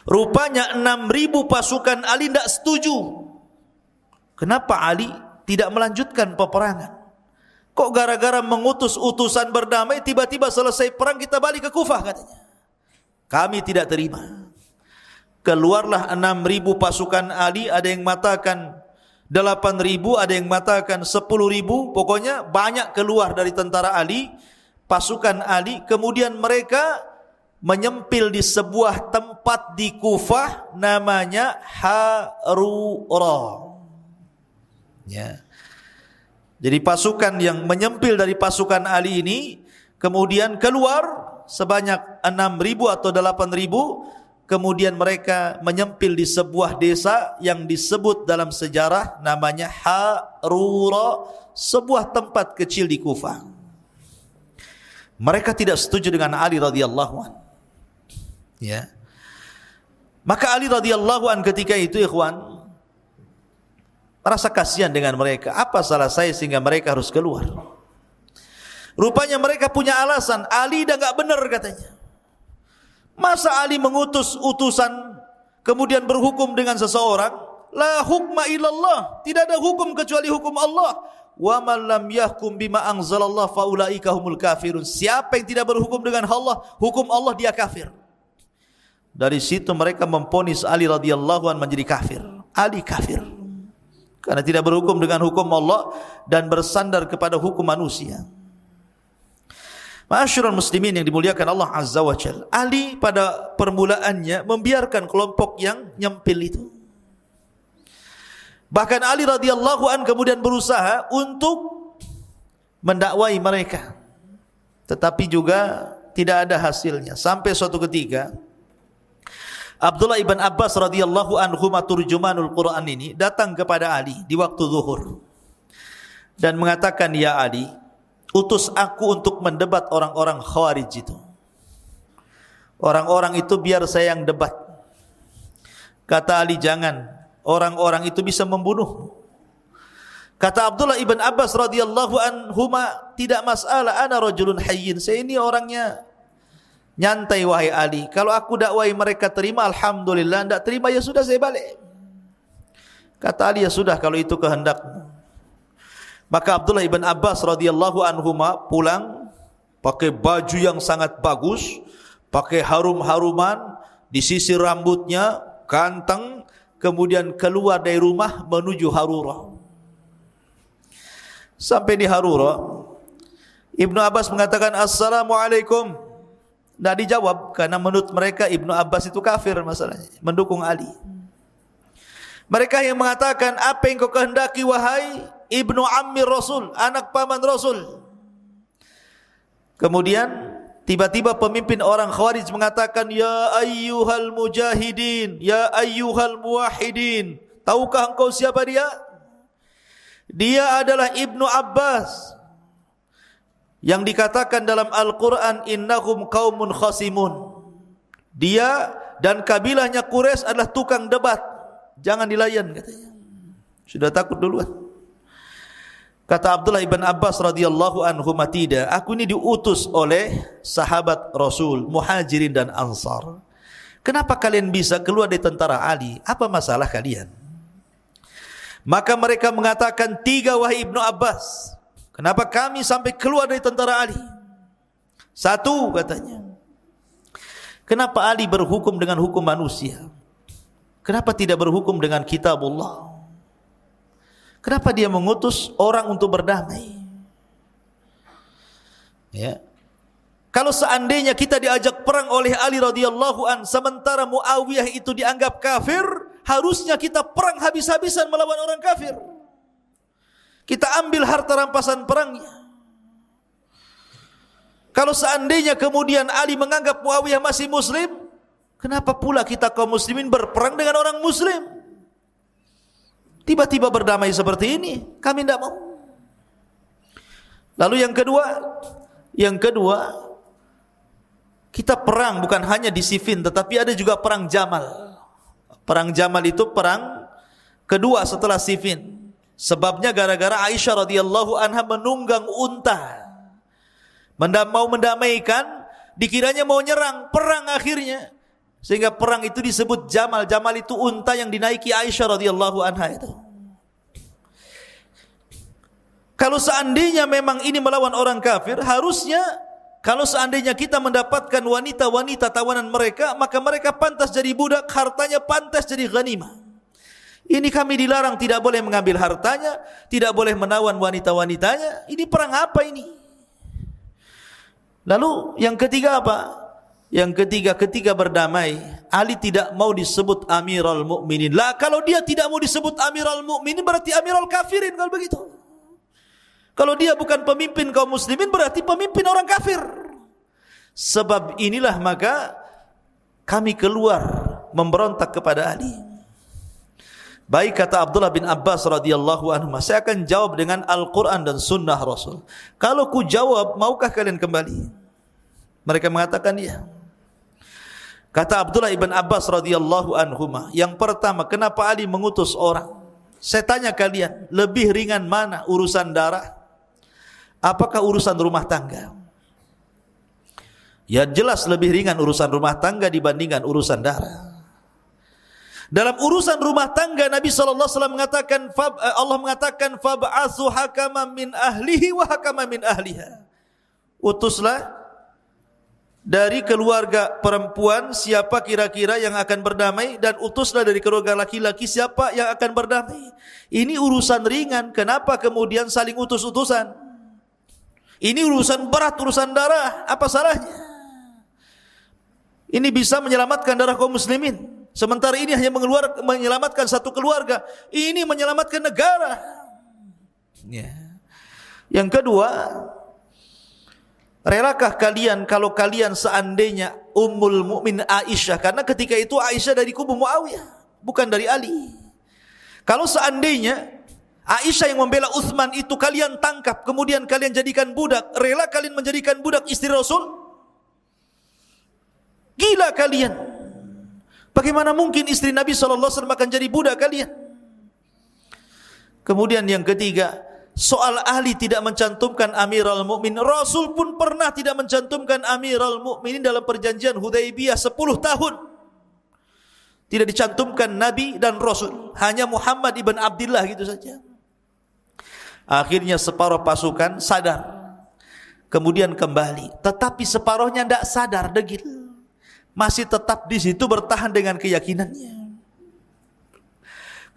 rupanya 6.000 pasukan Ali tidak setuju. Kenapa Ali tidak melanjutkan peperangan? Kok gara-gara mengutus utusan berdamai, tiba-tiba selesai perang kita balik ke Kufah, katanya. Kami tidak terima. Keluarlah 6.000 pasukan Ali, ada yang mengatakan 8.000, ada yang mengatakan 10.000, pokoknya banyak keluar dari tentara Ali, pasukan Ali. Kemudian mereka menyempil di sebuah tempat di Kufah namanya Harura. Ya. Jadi pasukan yang menyempil dari pasukan Ali ini kemudian keluar sebanyak 6.000 atau 8.000, kemudian mereka menyempil di sebuah desa yang disebut dalam sejarah namanya Harura, sebuah tempat kecil di Kufah. Mereka tidak setuju dengan Ali radhiyallahu anhu. Ya. Maka Ali radhiyallahu an ketika itu ikhwan merasa kasihan dengan mereka. Apa salah saya sehingga mereka harus keluar? Rupanya mereka punya alasan. Ali dah enggak benar katanya. Masa Ali mengutus utusan kemudian berhukum dengan seseorang? La hukma illallah. Tidak ada hukum kecuali hukum Allah. Wa man lam yahkum bima anzalallah faulaika humul kafirun. Siapa yang tidak berhukum dengan Allah, hukum Allah dia kafir. Dari situ mereka memponis Ali radhiyallahu an menjadi kafir. Ali kafir karena tidak berhukum dengan hukum Allah dan bersandar kepada hukum manusia. Ma'asyiral muslimin yang dimuliakan Allah Azza wa Jalla, Ali pada permulaannya membiarkan kelompok yang nyempil itu. Bahkan Ali radhiyallahu an kemudian berusaha untuk mendakwai mereka, tetapi juga tidak ada hasilnya. Sampai suatu ketika Abdullah ibn Abbas radhiyallahu anhu turjumanul Quran ini datang kepada Ali di waktu zuhur dan mengatakan, ya Ali, utus aku untuk mendebat orang-orang Khawarij itu. Orang-orang itu biar saya yang debat. Kata Ali, jangan, orang-orang itu bisa membunuh. Kata Abdullah ibn Abbas radhiyallahu anhu, tidak masalah, ana rajulun hayyin, saya ini orangnya nyantai wahai Ali. Kalau aku dakwai mereka terima, alhamdulillah. Tidak terima, ya sudah, saya balik. Kata Ali, ya sudah kalau itu kehendakmu. Maka Abdullah ibn Abbas radhiyallahu anhu pulang pakai baju yang sangat bagus, pakai harum-haruman, disisir rambutnya, ganteng, kemudian keluar dari rumah menuju Harura. Sampai di Harura, Ibnu Abbas mengatakan, assalamualaikum. Tidak dijawab karena menurut mereka Ibnu Abbas itu kafir masalahnya, mendukung Ali. Mereka yang mengatakan, apa yang kau kehendaki wahai Ibnu Ammi Rasul, anak paman Rasul. Kemudian tiba-tiba pemimpin orang Khawarij mengatakan, ya ayyuhal mujahidin, ya ayyuhal muwahhidin, tahukah engkau siapa dia? Dia adalah Ibnu Abbas yang dikatakan dalam Al-Quran, innahum qaumun khasimun. Dia dan kabilahnya Quraisy adalah tukang debat. Jangan dilayan katanya. Sudah takut duluan. Kata Abdullah ibn Abbas radhiyallahu anhu, tidak, aku ini diutus oleh sahabat Rasul, Muhajirin dan Ansar. Kenapa kalian bisa keluar dari tentara Ali? Apa masalah kalian? Maka mereka mengatakan, tiga wahai Ibnu Abbas, kenapa kami sampai keluar dari tentara Ali? Satu katanya, kenapa Ali berhukum dengan hukum manusia? Kenapa tidak berhukum dengan kitabullah? Kenapa dia mengutus orang untuk berdamai? Ya. Kalau seandainya kita diajak perang oleh Ali radhiyallahu an, sementara Muawiyah itu dianggap kafir, harusnya kita perang habis-habisan melawan orang kafir. Kita ambil harta rampasan perangnya. Kalau seandainya kemudian Ali menganggap Muawiyah masih muslim, kenapa pula kita kaum muslimin berperang dengan orang muslim? Tiba-tiba berdamai seperti ini, kami tidak mau. Lalu yang kedua, kita perang bukan hanya di Siffin, tetapi ada juga perang Jamal. Perang Jamal itu perang kedua setelah Siffin. Sebabnya gara-gara Aisyah radhiyallahu anha menunggang unta, mau mendamaikan, dikiranya mau nyerang, perang akhirnya. Sehingga perang itu disebut Jamal. Jamal itu unta yang dinaiki Aisyah radhiyallahu anha itu. Kalau seandainya memang ini melawan orang kafir, harusnya kalau seandainya kita mendapatkan wanita-wanita tawanan mereka, maka mereka pantas jadi budak, hartanya pantas jadi ghanimah. Ini kami dilarang, tidak boleh mengambil hartanya, tidak boleh menawan wanita-wanitanya. Ini perang apa ini? Lalu yang ketiga apa? Yang ketiga, ketika berdamai, Ali tidak mau disebut Amirul Mukminin. Lah, kalau dia tidak mau disebut Amirul Mukminin, berarti Amirul Kafirin kalau begitu. Kalau dia bukan pemimpin kaum muslimin, berarti pemimpin orang kafir. Sebab inilah maka kami keluar memberontak kepada Ali. Baik, kata Abdullah bin Abbas radhiyallahu anhu, saya akan jawab dengan Al-Quran dan Sunnah Rasul. Kalau ku jawab, maukah kalian kembali? Mereka mengatakan ya. Kata Abdullah ibn Abbas radhiyallahu anhuma, yang pertama, kenapa Ali mengutus orang? Saya tanya kalian, lebih ringan mana, urusan darah? Apakah urusan rumah tangga? Ya jelas lebih ringan urusan rumah tangga dibandingkan urusan darah. Dalam urusan rumah tangga Nabi SAW mengatakan, Allah mengatakan, fab'atsu hakaman min ahlihi wa hakaman min ahliha. Utuslah dari keluarga perempuan siapa kira-kira yang akan berdamai, dan utuslah dari keluarga laki-laki siapa yang akan berdamai. Ini urusan ringan, kenapa kemudian saling utus-utusan? Ini urusan berat, urusan darah, apa salahnya? Ini bisa menyelamatkan darah kaum muslimin. Sementara ini hanya menyelamatkan satu keluarga, ini menyelamatkan negara. Yang kedua, relakah kalian kalau kalian seandainya Ummul Mukmin Aisyah, karena ketika itu Aisyah dari kubu Muawiyah, bukan dari Ali. Kalau seandainya Aisyah yang membela Utsman itu kalian tangkap, kemudian kalian jadikan budak, rela kalian menjadikan budak istri Rasul? Gila kalian. Bagaimana mungkin istri Nabi SAW akan jadi budak kalian? Kemudian yang ketiga, soal ahli tidak mencantumkan Amirul Mukminin. Rasul pun pernah tidak mencantumkan Amirul Mukminin dalam perjanjian Hudaybiyah 10 tahun. Tidak dicantumkan Nabi dan Rasul, hanya Muhammad ibn Abdullah gitu saja. Akhirnya separuh pasukan sadar, kemudian kembali. Tetapi separuhnya tidak sadar, degil. Masih tetap di situ bertahan dengan keyakinannya.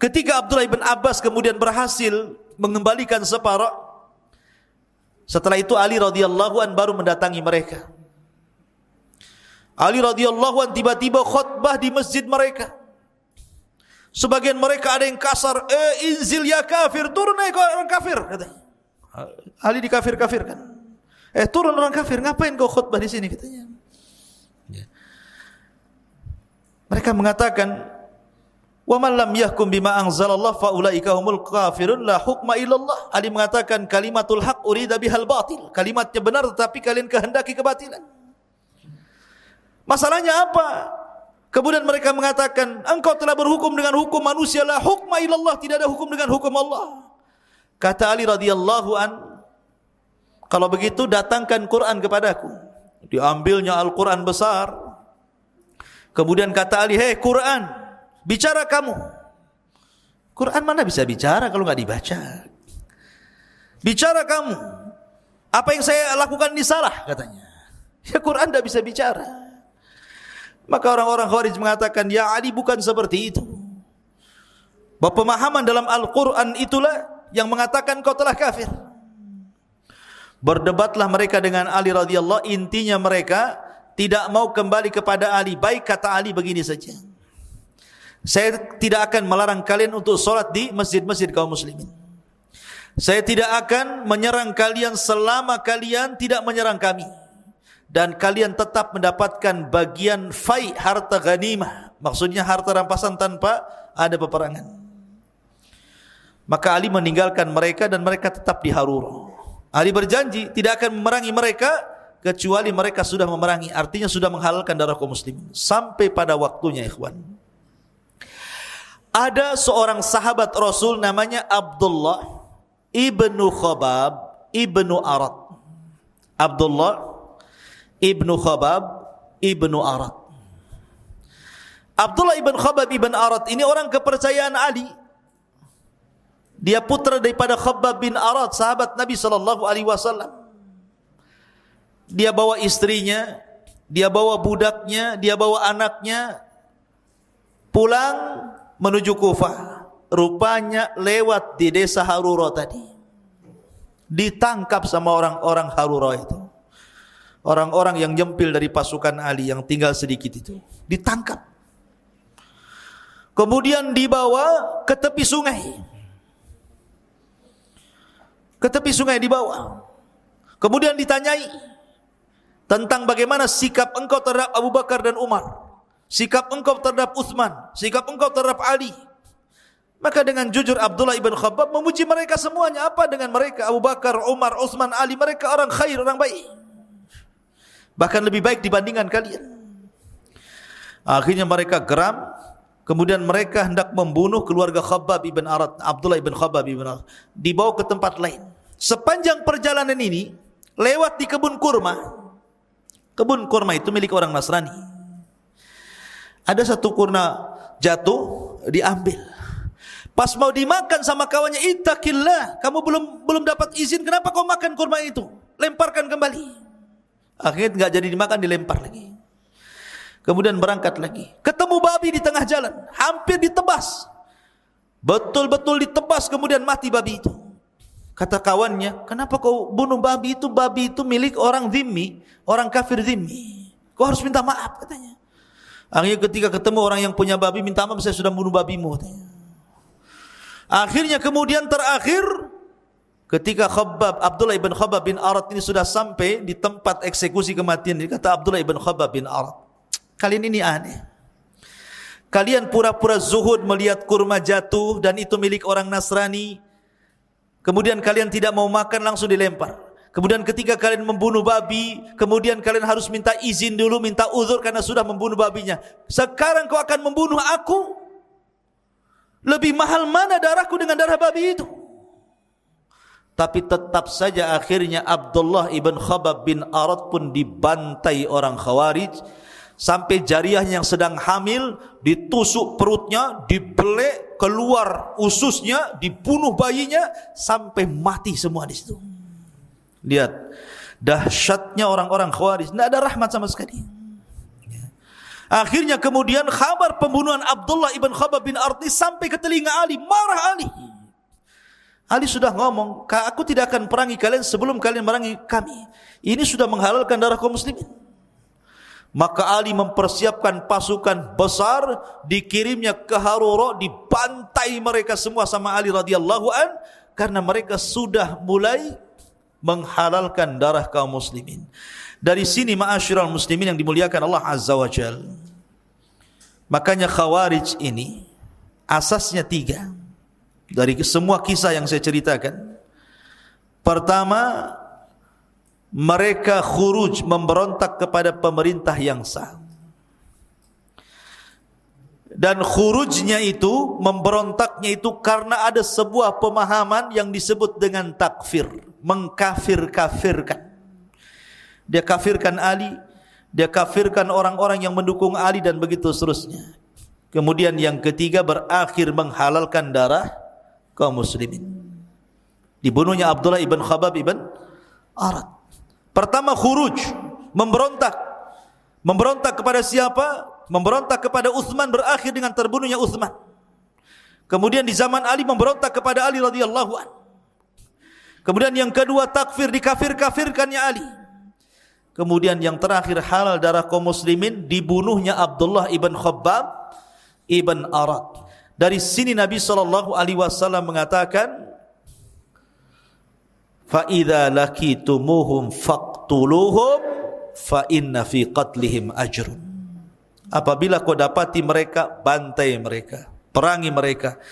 Ketika Abdullah ibn Abbas kemudian berhasil mengembalikan separuh, setelah itu Ali radhiyallahu an baru mendatangi mereka. Ali radhiyallahu an tiba-tiba khutbah di masjid mereka. Sebagian mereka ada yang kasar, inzil ya kafir, turun orang kafir, katanya. Ali dikafir-kafirkan. Turun orang kafir, ngapain kau khutbah di sini, katanya. Mereka mengatakan, wa man lam yahkum bima anzalallah fa ulaika humul kafirun la hukma illallah. Ali mengatakan kalimatul haq urida bihal batil. Kalimatnya benar tetapi kalian kehendaki kebatilan. Masalahnya apa? Kemudian mereka mengatakan, engkau telah berhukum dengan hukum manusia, la hukma illallah, tidak ada hukum dengan hukum Allah. Kata Ali radhiyallahu an, kalau begitu datangkan Quran kepadaku. Diambilnya Al-Quran besar. Kemudian kata Ali, hei Quran, bicara kamu. Quran mana bisa bicara kalau enggak dibaca? Bicara kamu. Apa yang saya lakukan ini salah, katanya. Ya Quran tidak bisa bicara. Maka orang-orang Khawarij mengatakan, ya Ali bukan seperti itu. Bahwa pemahaman dalam Al-Quran itulah yang mengatakan kau telah kafir. Berdebatlah mereka dengan Ali radhiyallahu, intinya mereka tidak mau kembali kepada Ali. Baik, kata Ali, begini saja. Saya tidak akan melarang kalian untuk sholat di masjid-masjid kaum muslimin. Saya tidak akan menyerang kalian selama kalian tidak menyerang kami. Dan kalian tetap mendapatkan bagian fai, harta ghanimah. Maksudnya harta rampasan tanpa ada peperangan. Maka Ali meninggalkan mereka dan mereka tetap di Harura. Ali berjanji tidak akan memerangi mereka kecuali mereka sudah memerangi, artinya sudah menghalalkan darah kaum muslimin. Sampai pada waktunya, ikhwan, ada seorang sahabat Rasul namanya Abdullah ibnu Khabab ibnu Arad. Abdullah ibnu Khabab ibnu Arad. Abdullah ibn Khabab ibn Arad ini orang kepercayaan Ali. Dia putra daripada Khabbab bin Arad, sahabat Nabi SAW. Dia bawa istrinya, dia bawa budaknya, dia bawa anaknya pulang menuju Kufah. Rupanya lewat di desa Harura tadi. Ditangkap sama orang-orang Harura itu. Orang-orang yang nyempil dari pasukan Ali yang tinggal sedikit itu. Ditangkap. Kemudian dibawa ke tepi sungai. Ke tepi sungai dibawa. Kemudian ditanyai tentang bagaimana sikap engkau terhadap Abu Bakar dan Umar, sikap engkau terhadap Utsman, sikap engkau terhadap Ali. Maka dengan jujur Abdullah ibn Khabbab memuji mereka semuanya. Apa dengan mereka? Abu Bakar, Umar, Utsman, Ali, mereka orang khair, orang baik. Bahkan lebih baik dibandingkan kalian. Akhirnya mereka geram, kemudian mereka hendak membunuh keluarga Khabbab ibn Arat, Abdullah ibn Khabbab ibn Arat, dibawa ke tempat lain. Sepanjang perjalanan ini lewat di kebun kurma. Kebun kurma itu milik orang Nasrani. Ada satu kurma jatuh, diambil. Pas mau dimakan sama kawannya, ittaqillah, kamu belum dapat izin, kenapa kau makan kurma itu? Lemparkan kembali. Akhirnya enggak jadi dimakan, dilempar lagi. Kemudian berangkat lagi. Ketemu babi di tengah jalan, hampir ditebas. Betul-betul ditebas, kemudian mati babi itu. Kata kawannya, kenapa kau bunuh babi itu? Babi itu milik orang zimmi, orang kafir zimmi. Kau harus minta maaf, katanya. Akhirnya ketika ketemu orang yang punya babi, minta maaf, saya sudah bunuh babimu, katanya. Akhirnya kemudian terakhir, ketika Abdullah ibn Khabbab bin Arat ini sudah sampai di tempat eksekusi kematian, kata Abdullah ibn Khabbab bin Arat, kalian ini aneh. Kalian pura-pura zuhud melihat kurma jatuh dan itu milik orang Nasrani. Kemudian kalian tidak mau makan, langsung dilempar. Kemudian ketika kalian membunuh babi, kemudian kalian harus minta izin dulu, minta uzur karena sudah membunuh babinya. Sekarang kau akan membunuh aku? Lebih mahal mana darahku dengan darah babi itu? Tapi tetap saja akhirnya Abdullah ibn Khabbab bin Arat pun dibantai orang Khawarij. Sampai jariyahnya yang sedang hamil ditusuk perutnya, dibelek keluar ususnya, dibunuh bayinya sampai mati semua di situ. Lihat dahsyatnya orang-orang Khawarij, tidak ada rahmat sama sekali. Akhirnya kemudian kabar pembunuhan Abdullah ibn Khabbab bin Arat sampai ke telinga Ali, marah Ali. Ali sudah ngomong, aku tidak akan perangi kalian sebelum kalian merangi kami. Ini sudah menghalalkan darah kaum muslimin. Maka Ali mempersiapkan pasukan besar, dikirimnya ke Harura, dibantai mereka semua sama Ali radhiyallahu an, karena mereka sudah mulai menghalalkan darah kaum muslimin. Dari sini ma'asyiral muslimin yang dimuliakan Allah Azza wa Jalla. Makanya Khawarij ini asasnya 3. Dari semua kisah yang saya ceritakan. Pertama, mereka khuruj, memberontak kepada pemerintah yang sah. Dan khurujnya itu, memberontaknya itu karena ada sebuah pemahaman yang disebut dengan takfir, mengkafir-kafirkan. Dia kafirkan Ali, dia kafirkan orang-orang yang mendukung Ali dan begitu seterusnya. Kemudian yang ketiga berakhir menghalalkan darah kaum muslimin. Dibunuhnya Abdullah ibn Khabbab ibn Arat. Pertama khuruj, memberontak. Memberontak kepada siapa? Memberontak kepada Uthman, berakhir dengan terbunuhnya Uthman. Kemudian di zaman Ali memberontak kepada Ali radhiyallahu an. Kemudian yang kedua takfir, dikafir-kafirkannya Ali. Kemudian yang terakhir halal darah kaum muslimin, dibunuhnya Abdullah ibn Khabbab ibn Arat. Dari sini Nabi SAW mengatakan, فَإِذَا لَكِيتُمُوهُمْ فَاقْتُلُوهُمْ فَإِنَّ فِي قَتْلِهِمْ أَجْرٌ. Apabila kau dapati mereka, bantai mereka, perangi mereka.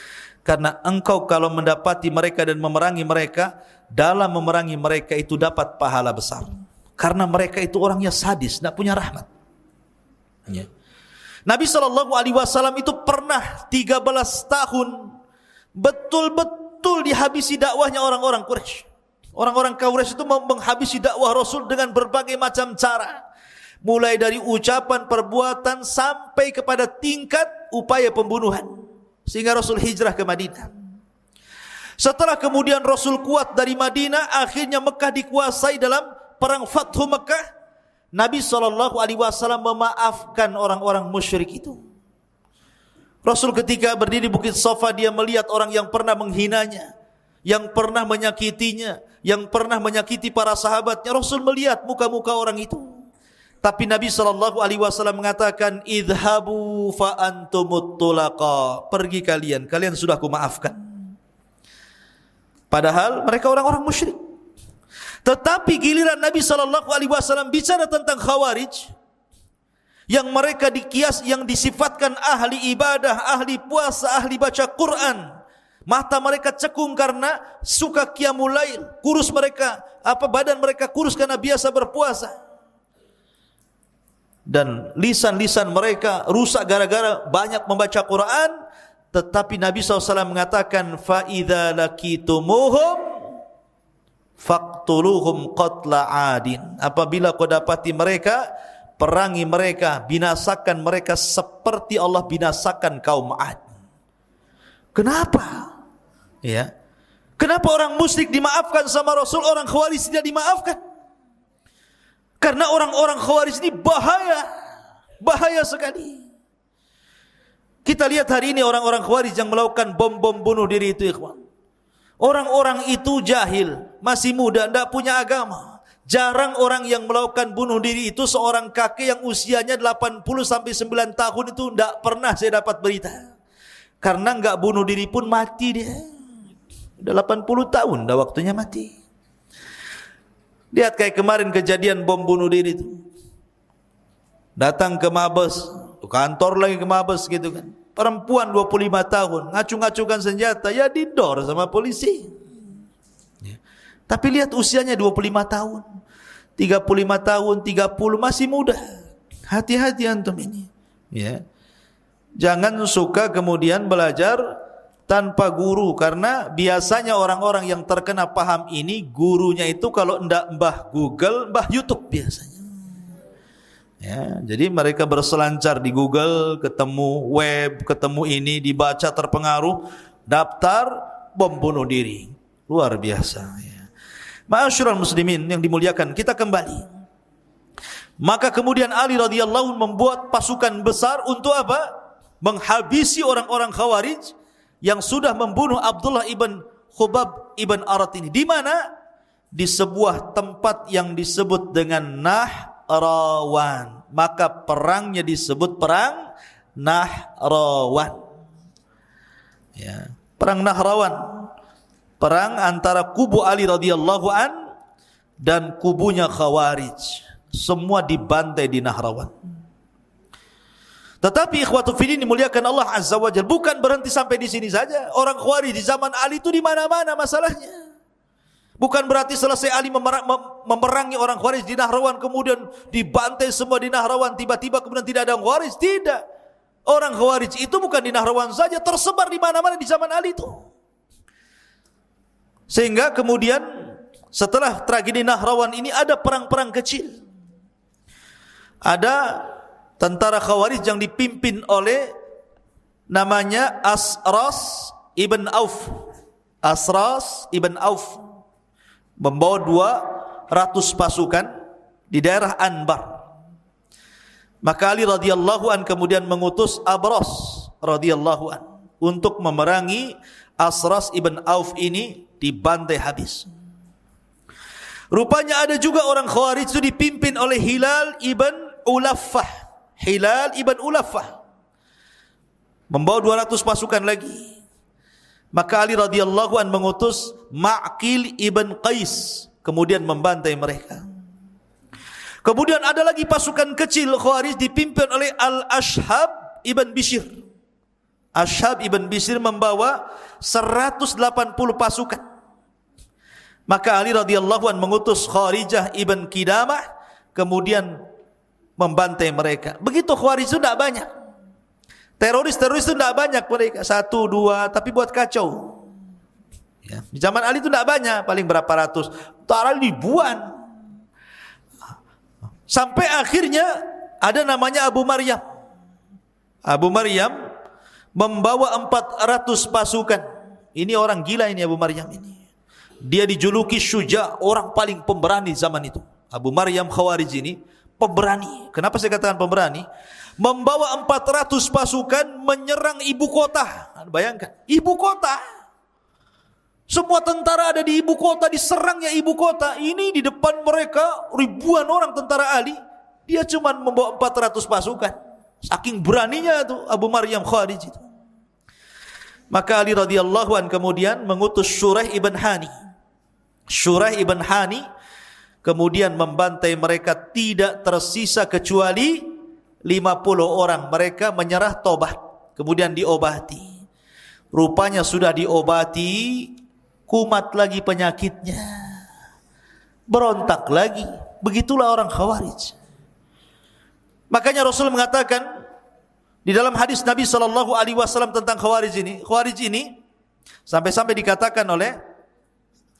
Karena engkau kalau mendapati mereka dan memerangi mereka, dalam memerangi mereka itu dapat pahala besar. Karena mereka itu orangnya sadis, tidak punya rahmat. Ya. Nabi SAW itu pernah 13 tahun betul-betul dihabisi dakwahnya orang-orang Quraisy. Orang-orang Quraisy itu menghabisi dakwah Rasul dengan berbagai macam cara. Mulai dari ucapan, perbuatan, sampai kepada tingkat upaya pembunuhan. Sehingga Rasul hijrah ke Madinah. Setelah kemudian Rasul kuat dari Madinah, akhirnya Mekah dikuasai dalam perang Fathu Mekah. Nabi SAW memaafkan orang-orang musyrik itu. Rasul ketika berdiri di Bukit Safa, dia melihat orang yang pernah menghinanya, yang pernah menyakitinya, yang pernah menyakiti para sahabatnya. Rasul melihat muka-muka orang itu. Tapi Nabi SAW mengatakan, idhabu fa antumut tulaqa. Pergi kalian, kalian sudah aku maafkan. Padahal mereka orang-orang musyrik. Tetapi giliran Nabi SAW bicara tentang Khawarij, yang mereka dikias, yang disifatkan ahli ibadah, ahli puasa, ahli baca Quran, mata mereka cekung karena suka qiyamul lail, kurus mereka, badan mereka kurus karena biasa berpuasa. dan lisan-lisan mereka rusak gara-gara banyak membaca Quran. Tetapi Nabi SAW mengatakan, فَإِذَا لَكِتُمُهُمْ فَاقْتُلُوهُمْ قَتْلَ عَادٍ. Apabila kau dapati mereka, perangi mereka, binasakan mereka seperti Allah binasakan kaum Ad. Kenapa? Ya. Kenapa orang musyrik dimaafkan sama Rasul, orang Khawarij tidak dimaafkan? Karena orang-orang Khawarij ini bahaya sekali. Kita lihat hari ini orang-orang Khawarij yang melakukan bom-bom bunuh diri itu, ikhwan. Orang-orang itu jahil, masih muda, tidak punya agama. Jarang orang yang melakukan bunuh diri itu seorang kakek yang usianya 80 sampai 9 tahun itu tidak pernah saya dapat berita. Karena enggak bunuh diri pun mati dia. Sudah 80 tahun dah waktunya mati. Lihat kayak kemarin kejadian bom bunuh diri itu. Datang ke Mabes, kantor lagi ke Mabes gitu kan. Perempuan 25 tahun, ngacung-ngacungkan senjata, ya didor sama polisi. Ya. Tapi lihat usianya 25 tahun, 35 tahun, 30, masih muda. Hati-hati antum ini. Ya. Jangan suka kemudian belajar tanpa guru, karena biasanya orang-orang yang terkena paham ini, gurunya itu kalau ndak mbah Google, mbah YouTube biasanya. Ya, jadi mereka berselancar di Google, ketemu web, ketemu ini, dibaca, terpengaruh, daftar, bom bunuh diri. Luar biasa. Ya. Ma'asyiral muslimin yang dimuliakan, kita kembali. Maka kemudian Ali radhiyallahu membuat pasukan besar untuk apa? Menghabisi orang-orang Khawarij yang sudah membunuh Abdullah ibn Khubab ibn Arat ini. Di mana? Di sebuah tempat yang disebut dengan Nahrawan. Maka perangnya disebut perang Nahrawan. Ya, perang Nahrawan. Perang antara kubu Ali radhiyallahu an dan kubunya Khawarij. Semua dibantai di Nahrawan. Tetapi ikhwatu fillah dimuliakan Allah Azza wa Jalla, bukan berhenti sampai di sini saja. Orang Khawarij di zaman Ali itu di mana-mana masalahnya. Bukan berarti selesai Ali memerangi orang Khawarij di Nahrawan kemudian dibantai semua di Nahrawan, tiba-tiba kemudian tidak ada Khawarij. Tidak. Orang Khawarij itu bukan di Nahrawan saja, tersebar di mana-mana di zaman Ali itu. Sehingga kemudian setelah tragedi Nahrawan ini ada perang-perang kecil. Ada tentara Khawarij yang dipimpin oleh namanya Asras ibn Auf. Asras ibn Auf membawa 200 pasukan di daerah Anbar. Maka Ali radhiyallahu an kemudian mengutus Abras radhiyallahu an untuk memerangi Asras ibn Auf ini, dibantai habis. Rupanya ada juga orang Khawarij itu dipimpin oleh Hilal ibn Ulaffah. Hilal ibn Ulaffah membawa 200 pasukan lagi. Maka Ali radhiyallahu an mengutus Ma'qil ibn Qais kemudian membantai mereka. Kemudian ada lagi pasukan kecil Khawarij dipimpin oleh Al-Ashhab ibn Bishr. Ashhab ibn Bishr membawa 180 pasukan. Maka Ali radhiyallahu an mengutus Kharijah ibn Qidamah kemudian membantai mereka. Begitu Khawarij itu tidak banyak. Teroris-teroris itu tidak banyak mereka. 1, 2, tapi buat kacau. Ya. Di zaman Ali itu tidak banyak, paling berapa ratus. Taruh ribuan. Sampai akhirnya ada namanya Abu Maryam. Abu Maryam membawa 400 pasukan. Ini orang gila ini Abu Maryam ini. Dia dijuluki Syuja, orang paling pemberani zaman itu. Abu Maryam Khawarij ini pemberani. Kenapa saya katakan pemberani? Membawa 400 pasukan menyerang ibu kota. Bayangkan, ibu kota. Semua tentara ada di ibu kota, diserangnya ibu kota. Ini di depan mereka ribuan orang tentara Ali. Dia cuma membawa 400 pasukan. Saking beraninya itu Abu Maryam Khawarij itu. Maka Ali radhiyallahu an kemudian mengutus Shuraih ibn Hani. Shuraih ibn Hani kemudian membantai mereka, tidak tersisa kecuali 50 orang. Mereka menyerah tobat, kemudian diobati. Rupanya sudah diobati, kumat lagi penyakitnya, berontak lagi. Begitulah orang Khawarij. Makanya Rasul mengatakan di dalam hadis Nabi SAW tentang Khawarij ini sampai-sampai dikatakan oleh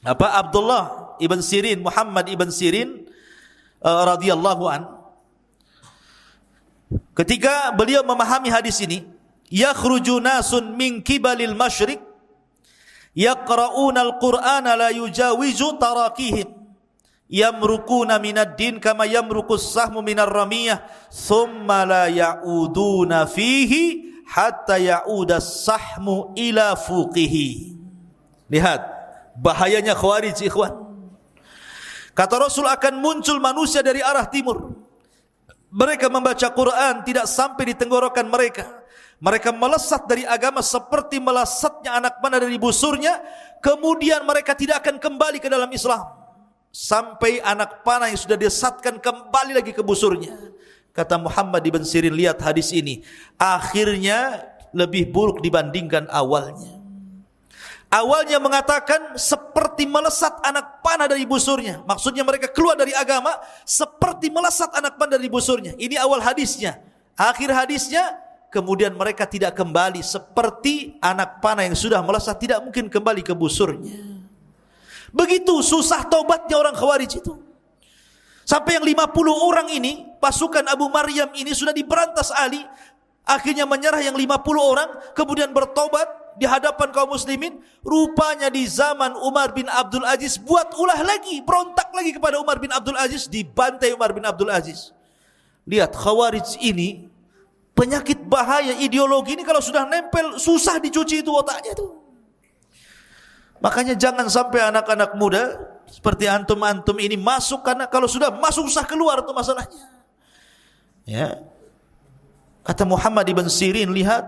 Abdullah ibn Sirin, Muhammad ibn Sirin radhiyallahu an, ketika beliau memahami hadis ini, yakhruju nasun min kibalil masyriq yaqra'una al-Qur'ana la yujawizu tarakihim yamrukuna minad din kama yamrukus sahmu minar ramiyah thumma la ya'uduna fihi hatta ya'uda sahmu ila fuqihi. Lihat bahayanya Khawarij, ikhwan. Kata Rasul, akan muncul manusia dari arah timur. Mereka membaca Quran tidak sampai di tenggorokan mereka. Mereka melesat dari agama seperti melesatnya anak panah dari busurnya. Kemudian mereka tidak akan kembali ke dalam Islam sampai anak panah yang sudah disesatkan kembali lagi ke busurnya. Kata Muhammad ibn Sirin, lihat hadis ini, akhirnya lebih buruk dibandingkan awalnya. Awalnya mengatakan seperti melesat anak panah dari busurnya. Maksudnya mereka keluar dari agama seperti melesat anak panah dari busurnya. Ini awal hadisnya. Akhir hadisnya, kemudian mereka tidak kembali seperti anak panah yang sudah melesat tidak mungkin kembali ke busurnya. Begitu susah taubatnya orang Khawarij itu. Sampai yang 50 orang ini, pasukan Abu Maryam ini sudah diberantas Ali. Akhirnya menyerah yang 50 orang, kemudian bertobat di hadapan kaum muslimin. Rupanya di zaman Umar bin Abdul Aziz buat ulah lagi, berontak lagi kepada Umar bin Abdul Aziz, dibantai Umar bin Abdul Aziz. Lihat Khawarij ini, penyakit bahaya ideologi ini kalau sudah nempel susah dicuci itu otaknya itu. Makanya jangan sampai anak-anak muda seperti antum-antum ini masuk, karena kalau sudah masuk susah keluar itu masalahnya. Ya. Kata Muhammad ibn Sirin, lihat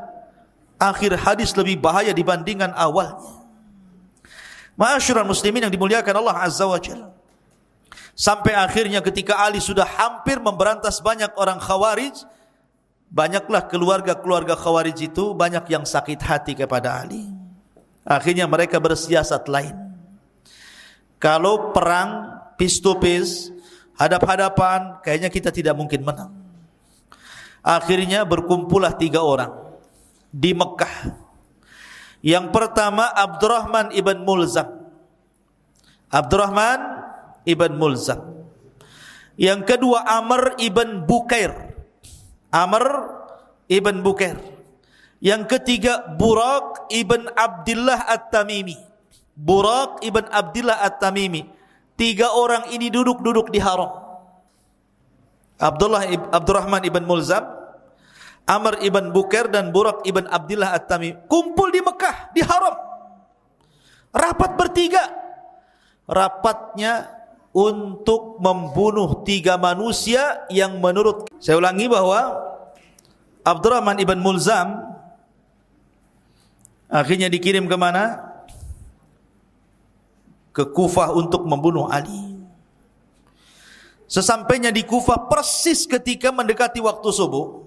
akhir hadis lebih bahaya dibandingkan awalnya. Ma'asyiral muslimin yang dimuliakan Allah Azza wa Jalla. Sampai akhirnya ketika Ali sudah hampir memberantas banyak orang Khawarij, banyaklah keluarga-keluarga Khawarij itu banyak yang sakit hati kepada Ali. Akhirnya mereka bersiasat lain. Kalau perang face to face, hadap-hadapan, kayaknya kita tidak mungkin menang. Akhirnya berkumpullah 3 orang di Mekah. Yang pertama Abdurrahman ibn Mulzam. Abdurrahman ibn Mulzam. Yang kedua Amr ibn Bukair. Amr ibn Bukair. Yang ketiga Buraq ibn Abdullah At-Tamimi. Buraq ibn Abdullah At-Tamimi. 3 orang ini duduk-duduk di haram. Abdurrahman ibn Mulzam, Amr ibn Bukair dan Buraq ibn Abdullah At-Tamimi kumpul di Mekah, di haram. Rapat bertiga. Rapatnya untuk membunuh 3 manusia yang menurut, saya ulangi bahwa Abdurrahman ibn Mulzam akhirnya dikirim ke mana? Ke Kufah untuk membunuh Ali. Sesampainya di Kufah, persis ketika mendekati waktu subuh,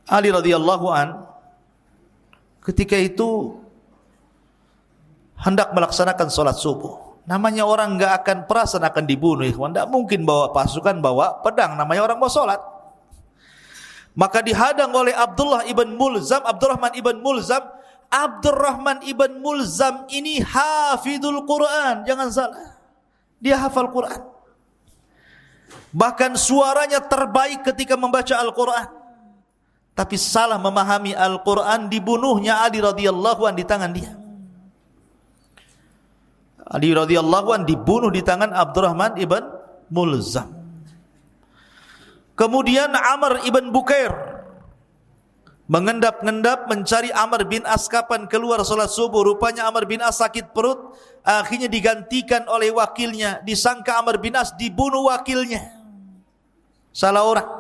Ali radhiyallahu an ketika itu hendak melaksanakan sholat subuh. Namanya orang enggak akan perasan akan dibunuh, ikhwan. Tidak mungkin bawa pasukan, bawa pedang. Namanya orang mau sholat. Maka dihadang oleh Abdurrahman ibn Mulzam. Abdurrahman ibn Mulzam ini hafidul Quran, jangan salah. Dia hafal Quran. Bahkan suaranya terbaik ketika membaca Al-Quran. Tapi salah memahami Al-Quran, dibunuhnya Ali radhiyallahu an di tangan dia. Ali radhiyallahu an dibunuh di tangan Abdurrahman ibn Mulzam. Kemudian Amr ibn Bukair mengendap-endap mencari Amr bin As kapan keluar salat subuh. Rupanya Amr bin As sakit perut, akhirnya digantikan oleh wakilnya. Disangka Amr bin As dibunuh wakilnya, salah orang.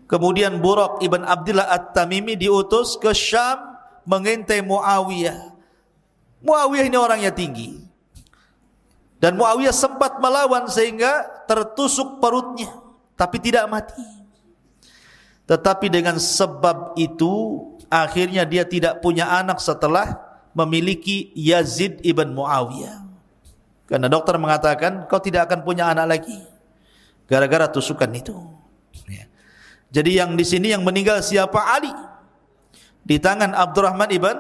Kemudian Buraq ibn Abdullah At-Tamimi diutus ke Syam mengintai Muawiyah. Muawiyah ini orangnya tinggi, dan Muawiyah sempat melawan sehingga tertusuk perutnya, tapi tidak mati. Tetapi dengan sebab itu akhirnya dia tidak punya anak setelah memiliki Yazid ibn Muawiyah. Karena dokter mengatakan kau tidak akan punya anak lagi gara-gara tusukan itu. Jadi yang di sini yang meninggal siapa? Ali. Di tangan Abdurrahman ibn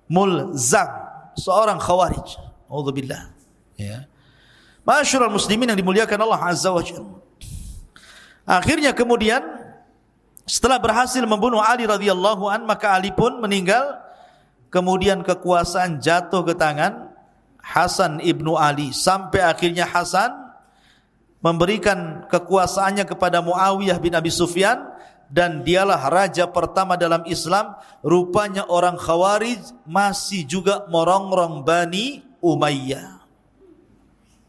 Mulzam, seorang khawarij. Auzubillah. Ya. Masyarul muslimin yang dimuliakan Allah Azza wa Jalla. Akhirnya kemudian setelah berhasil membunuh Ali radhiyallahu an, maka Ali pun meninggal. Kemudian kekuasaan jatuh ke tangan Hasan ibnu Ali, sampai akhirnya Hasan memberikan kekuasaannya kepada Muawiyah bin Abi Sufyan, dan dialah raja pertama dalam Islam. Rupanya orang Khawarij masih juga merongrong Bani Umayyah,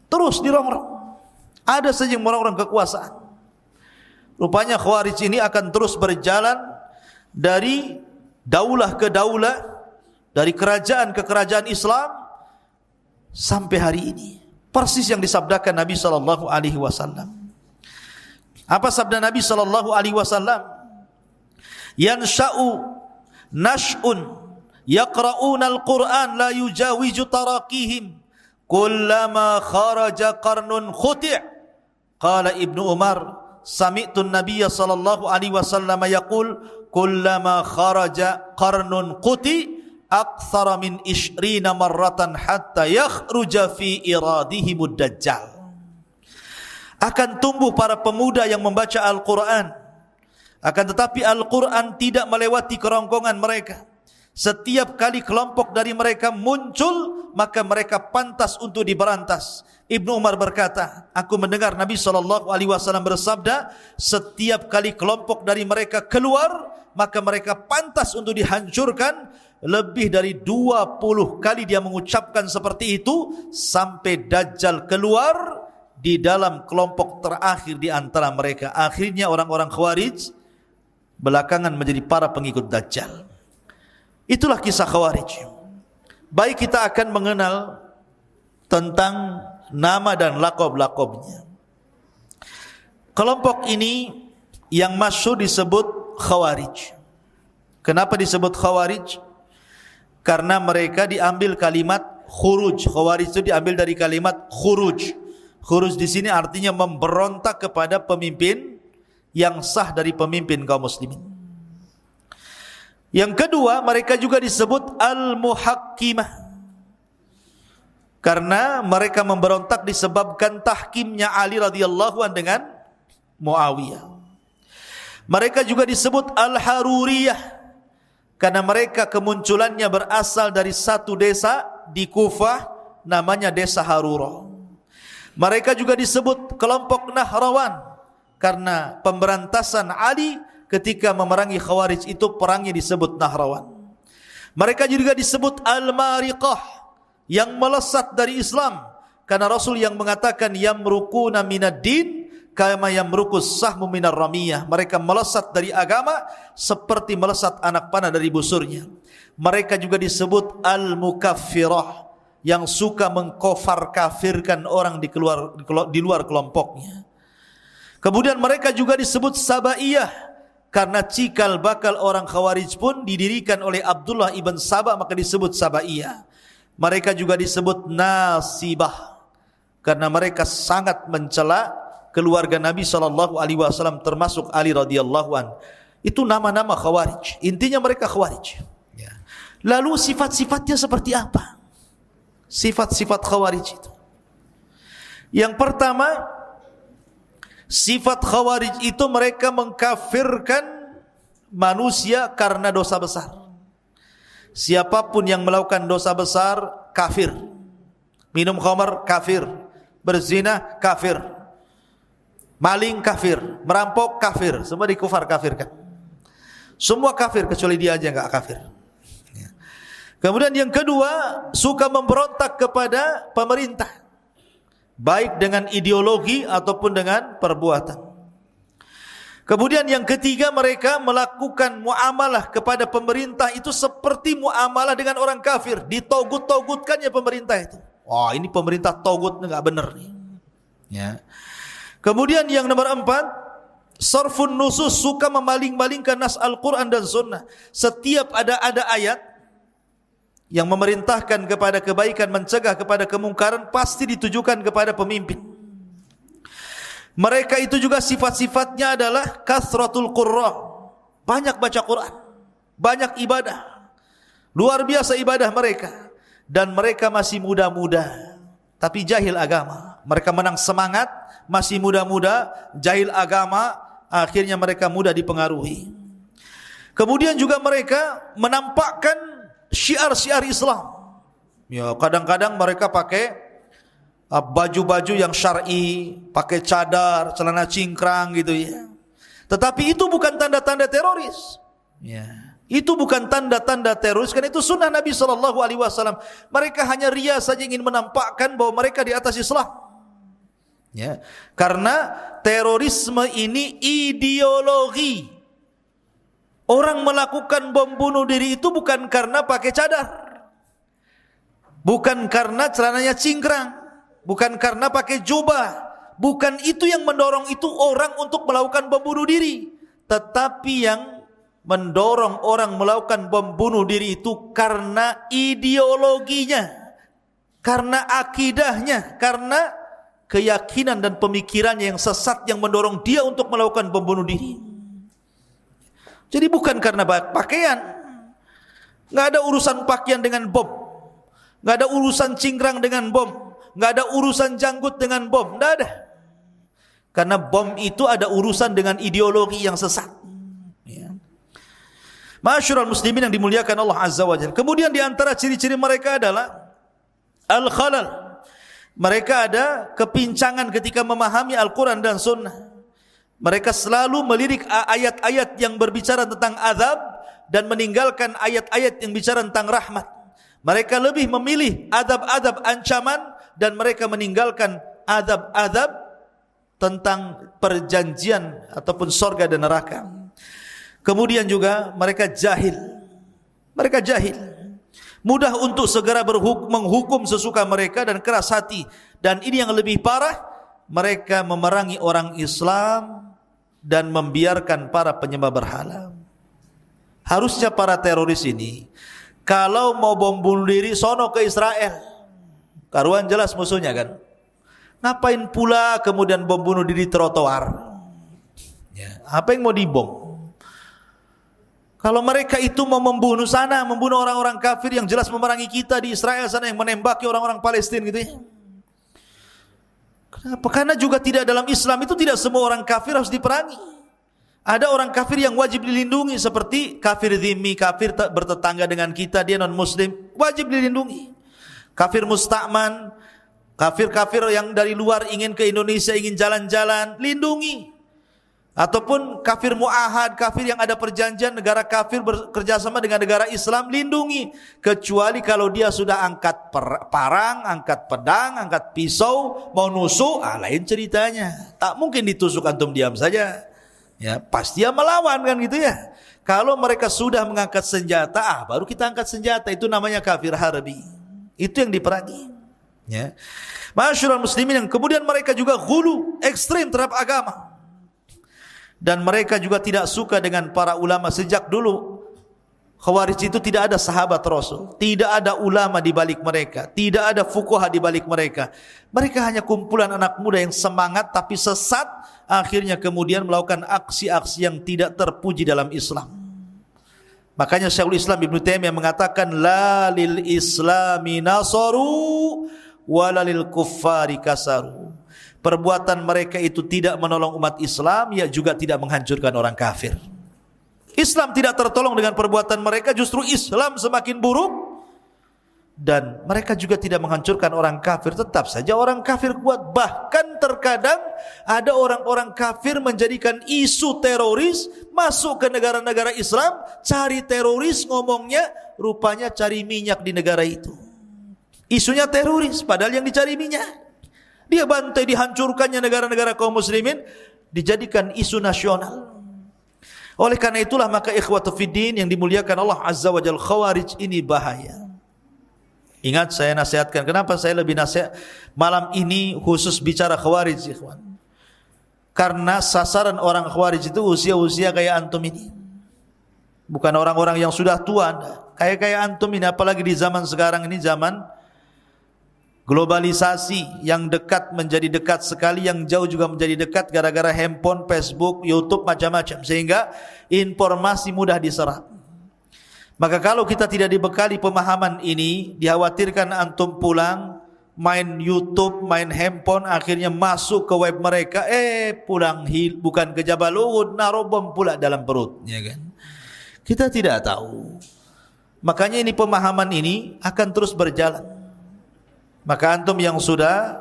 terus dirongrong, ada saja yang merongrong kekuasaan. Rupanya Khawarij ini akan terus berjalan dari daulah ke daulah, dari kerajaan ke kerajaan Islam sampai hari ini. Persis yang disabdakan Nabi sallallahu alaihi wasallam. Apa sabda Nabi sallallahu alaihi wasallam? Yansha'u nash'un yaqra'una al-Qur'an la yujawiju taraqihim kullama kharaja qarnun khuti'. Qala Ibnu Umar, sami'tu an-nabiyya sallallahu alaihi wasallam yaqul kullama kharaja qarnun khuti' aktsara min 20 marratan hatta yakhruja fi iradihimud dajjal. Akan tumbuh para pemuda yang membaca Al-Quran, akan tetapi Al-Quran tidak melewati kerongkongan mereka. Setiap kali kelompok dari mereka muncul, maka mereka pantas untuk diberantas. Ibnu Umar berkata, aku mendengar Nabi SAW bersabda, setiap kali kelompok dari mereka keluar, maka mereka pantas untuk dihancurkan. Lebih dari 20 kali dia mengucapkan seperti itu, sampai Dajjal keluar di dalam kelompok terakhir di antara mereka. Akhirnya orang-orang Khawarij belakangan menjadi para pengikut Dajjal. Itulah kisah Khawarij. Baik, kita akan mengenal tentang nama dan lakob-lakobnya. Kelompok ini yang masyhur disebut Khawarij. Kenapa disebut Khawarij? Karena mereka diambil kalimat khuruj. Khawarij itu diambil dari kalimat khuruj. Khuruj di sini artinya memberontak kepada pemimpin yang sah dari pemimpin kaum muslimin. Yang kedua, mereka juga disebut al-muhakkimah, karena mereka memberontak disebabkan tahkimnya Ali radhiyallahu anhu dengan Muawiyah. Mereka juga disebut al-haruriyah, karena mereka kemunculannya berasal dari satu desa di Kufah, namanya desa Harura. Mereka juga disebut kelompok Nahrawan, karena pemberantasan Ali ketika memerangi Khawarij itu perangnya disebut Nahrawan. Mereka juga disebut Al-Mariqah, yang melesat dari Islam, karena Rasul yang mengatakan yamruquna minad din kama yamruqus sahmu minar ramiyah. Mereka melesat dari agama seperti melesat anak panah dari busurnya. Mereka juga disebut al-mukaffirah, yang suka mengkafir kafirkan orang di luar kelompoknya. Kemudian mereka juga disebut sabaiyah, karena cikal bakal orang Khawarij pun didirikan oleh Abdullah ibn Sabah, maka disebut sabaiyah. Mereka juga disebut nasibah, karena mereka sangat mencela keluarga Nabi SAW, termasuk Ali radhiyallahu an. Itu nama-nama Khawarij. Intinya mereka Khawarij. Lalu sifat-sifatnya seperti apa? Sifat-sifat Khawarij itu. Yang pertama, sifat Khawarij itu mereka mengkafirkan manusia karena dosa besar. Siapapun yang melakukan dosa besar, kafir. Minum khamar, kafir. Berzina, kafir. Maling, kafir. Merampok, kafir. Semua dikufar-kafirkan. Semua kafir kecuali dia aja enggak kafir. Kemudian yang kedua, suka memberontak kepada pemerintah, baik dengan ideologi ataupun dengan perbuatan. Kemudian yang ketiga, mereka melakukan muamalah kepada pemerintah itu seperti muamalah dengan orang kafir. Ditogut-togutkannya pemerintah itu. Wah, ini pemerintah togut, enggak benar nih. Ya. Kemudian yang nomor 4, sarfun nusus, suka memaling-malingkan nas Al-Quran dan Sunnah. Setiap ada ayat yang memerintahkan kepada kebaikan, mencegah kepada kemungkaran, pasti ditujukan kepada pemimpin. Mereka itu juga sifat-sifatnya adalah kasratul qurra, banyak baca Quran, banyak ibadah, luar biasa ibadah mereka. Dan mereka masih muda-muda, tapi jahil agama. Mereka menang semangat, masih muda-muda, jahil agama, akhirnya mereka mudah dipengaruhi. Kemudian juga mereka menampakkan syiar-syiar Islam. Ya, kadang-kadang mereka pakai baju-baju yang syar'i, pakai cadar, celana cingkrang gitu ya. Tetapi itu bukan tanda-tanda teroris. Ya. Itu bukan tanda-tanda teroris, karena itu sunnah Nabi SAW. Mereka hanya ria saja ingin menampakkan bahwa mereka di atas Islam. Ya. Karena terorisme ini ideologi. Orang melakukan bom bunuh diri itu bukan karena pakai cadar, bukan karena celananya cingkrang, bukan karena pakai jubah. Bukan itu yang mendorong itu orang untuk melakukan bom bunuh diri. Tetapi yang mendorong orang melakukan bom bunuh diri itu karena ideologinya, karena akidahnya, karena keyakinan dan pemikirannya yang sesat yang mendorong dia untuk melakukan bom bunuh diri. Jadi bukan karena pakaian. Nggak ada urusan pakaian dengan bom, nggak ada urusan cingkrang dengan bom, nggak ada urusan janggut dengan bom, nggak ada. Karena bom itu ada urusan dengan ideologi yang sesat. Ya. Ma'asyiral muslimin yang dimuliakan Allah Azza wa Jalla. Kemudian di antara ciri-ciri mereka adalah al-khalal. Mereka ada kepincangan ketika memahami Al-Quran dan Sunnah. Mereka selalu melirik ayat-ayat yang berbicara tentang azab dan meninggalkan ayat-ayat yang bicara tentang rahmat. Mereka lebih memilih azab-azab ancaman dan mereka meninggalkan azab-azab tentang perjanjian ataupun surga dan neraka. Kemudian juga mereka jahil. Mereka jahil. Mudah untuk segera menghukum sesuka mereka dan keras hati. Dan ini yang lebih parah, mereka memerangi orang Islam dan membiarkan para penyembah berhala. Harusnya para teroris ini kalau mau bom bunuh diri sono ke Israel. Karuan jelas musuhnya kan. Ngapain pula kemudian bom bunuh diri trotoar? Ya, apa yang mau dibom? Kalau mereka itu mau membunuh sana, membunuh orang-orang kafir yang jelas memerangi kita di Israel sana, yang menembaki orang-orang Palestina gitu ya. Kenapa? Karena juga tidak dalam Islam itu tidak semua orang kafir harus diperangi. Ada orang kafir yang wajib dilindungi seperti kafir dhimmi, kafir bertetangga dengan kita, dia non muslim, wajib dilindungi. Kafir musta'man, kafir-kafir yang dari luar ingin ke Indonesia, ingin jalan-jalan, lindungi. Ataupun kafir mu'ahad, kafir yang ada perjanjian, negara kafir bekerjasama dengan negara Islam, lindungi. Kecuali kalau dia sudah angkat parang, angkat pedang, angkat pisau, mau nusuk, lain ceritanya. Tak mungkin ditusuk antum diam saja. Ya, pasti dia melawan kan gitu ya. Kalau mereka sudah mengangkat senjata, baru kita angkat senjata, itu namanya kafir harbi. Itu yang diperangi. Ya. Ma'asyiral muslimin, yang kemudian mereka juga ghulu, ekstrim terhadap agama. Dan mereka juga tidak suka dengan para ulama. Sejak dulu Khawarij itu tidak ada sahabat Rasul, tidak ada ulama di balik mereka, tidak ada fuqaha di balik mereka. Mereka hanya kumpulan anak muda yang semangat tapi sesat, akhirnya kemudian melakukan aksi-aksi yang tidak terpuji dalam Islam. Makanya Syekhul Islam Ibnu Taimiyah mengatakan la lil islami nasaru wala lil kuffari kasaru. Perbuatan mereka itu tidak menolong umat Islam, ya juga tidak menghancurkan orang kafir. Islam tidak tertolong dengan perbuatan mereka, justru Islam semakin buruk. Dan mereka juga tidak menghancurkan orang kafir, tetap saja orang kafir kuat. Bahkan terkadang ada orang-orang kafir menjadikan isu teroris masuk ke negara-negara Islam, cari teroris, ngomongnya rupanya cari minyak di negara itu. Isunya teroris, padahal yang dicari minyak. Dia bantai dihancurkannya negara-negara kaum muslimin, dijadikan isu nasional. Oleh karena itulah maka ikhwatu fiddin yang dimuliakan Allah Azza wa Jalla, Khawarij ini bahaya. Ingat, saya nasihatkan, kenapa saya lebih nasihat malam ini khusus bicara Khawarij, ikhwan. Karena sasaran orang Khawarij itu usia-usia kayak antum ini. Bukan orang-orang yang sudah tua, kayak antum ini, apalagi di zaman sekarang ini, zaman Globalisasi, yang dekat menjadi dekat sekali, yang jauh juga menjadi dekat gara-gara handphone, Facebook, YouTube, macam-macam, sehingga informasi mudah diserap. Maka kalau kita tidak dibekali pemahaman ini, dikhawatirkan antum pulang main YouTube, main handphone, akhirnya masuk ke web mereka, pulang bukan ke Jabal Uhud, naruh bom pula dalam perut, ya kan? Kita tidak tahu. Makanya ini pemahaman ini akan terus berjalan. Maka antum yang sudah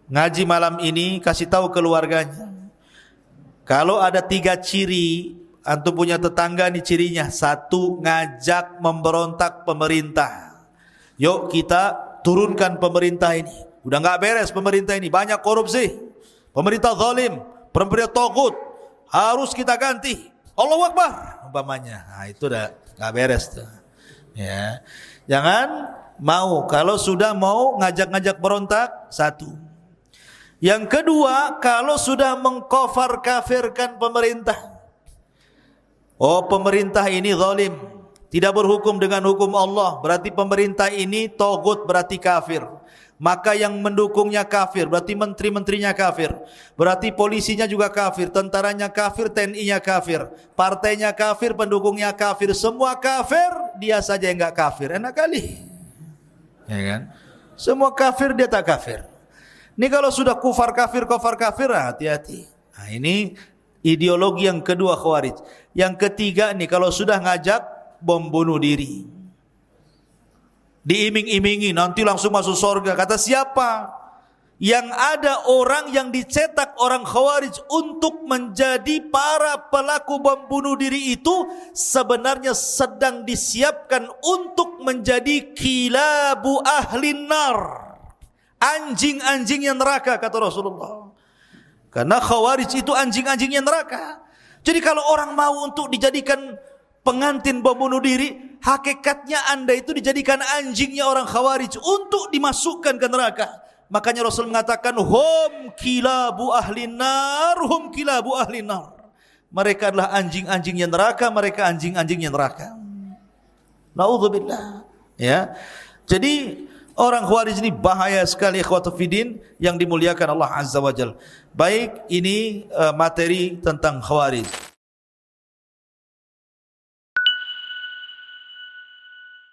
ngaji malam ini, kasih tahu keluarganya. Kalau ada 3 ciri, antum punya tetangga nih cirinya. 1, ngajak memberontak pemerintah. Yuk kita turunkan pemerintah ini. Udah nggak beres pemerintah ini, banyak korupsi. Pemerintah zalim, pemerintah tagut, harus kita ganti. Allahu Akbar umpamanya. Nah, itu udah nggak beres tuh. Ya. Jangan mau, kalau sudah mau ngajak-ngajak berontak, 1. Yang kedua, kalau sudah mengkafir kafirkan pemerintah. Oh, pemerintah ini zalim, tidak berhukum dengan hukum Allah, berarti pemerintah ini tagut, berarti kafir. Maka yang mendukungnya kafir, berarti menteri-menterinya kafir, berarti polisinya juga kafir, tentaranya kafir, TNI-nya kafir, partainya kafir, pendukungnya kafir, semua kafir, dia saja yang enggak kafir. Enak kali, ya kan? Semua kafir, dia tak kafir. Ini kalau sudah kufar kafir, hati-hati. Nah, ini ideologi yang kedua Khawarij. Yang ketiga nih, kalau sudah ngajak bom bunuh diri, diiming-imingi nanti langsung masuk surga. Kata siapa? Yang ada orang yang dicetak orang Khawarij untuk menjadi para pelaku bom bunuh diri itu sebenarnya sedang disiapkan untuk menjadi kilabu ahlin nar, anjing-anjingnya neraka, kata Rasulullah. Karena Khawarij itu anjing-anjingnya neraka. Jadi kalau orang mau untuk dijadikan pengantin bom bunuh diri, hakikatnya anda itu dijadikan anjingnya orang Khawarij untuk dimasukkan ke neraka. Makanya Rasul mengatakan, hum kilabu ahlin nar, hum kilabu ahlin nar. Mereka adalah anjing-anjingnya neraka, mereka anjing-anjingnya neraka. Na'udzubillah. Ya. Jadi orang Khawarij ini bahaya sekali, ikhwatu fiddin yang dimuliakan Allah Azza wa Jalla. Baik, ini materi tentang Khawarij.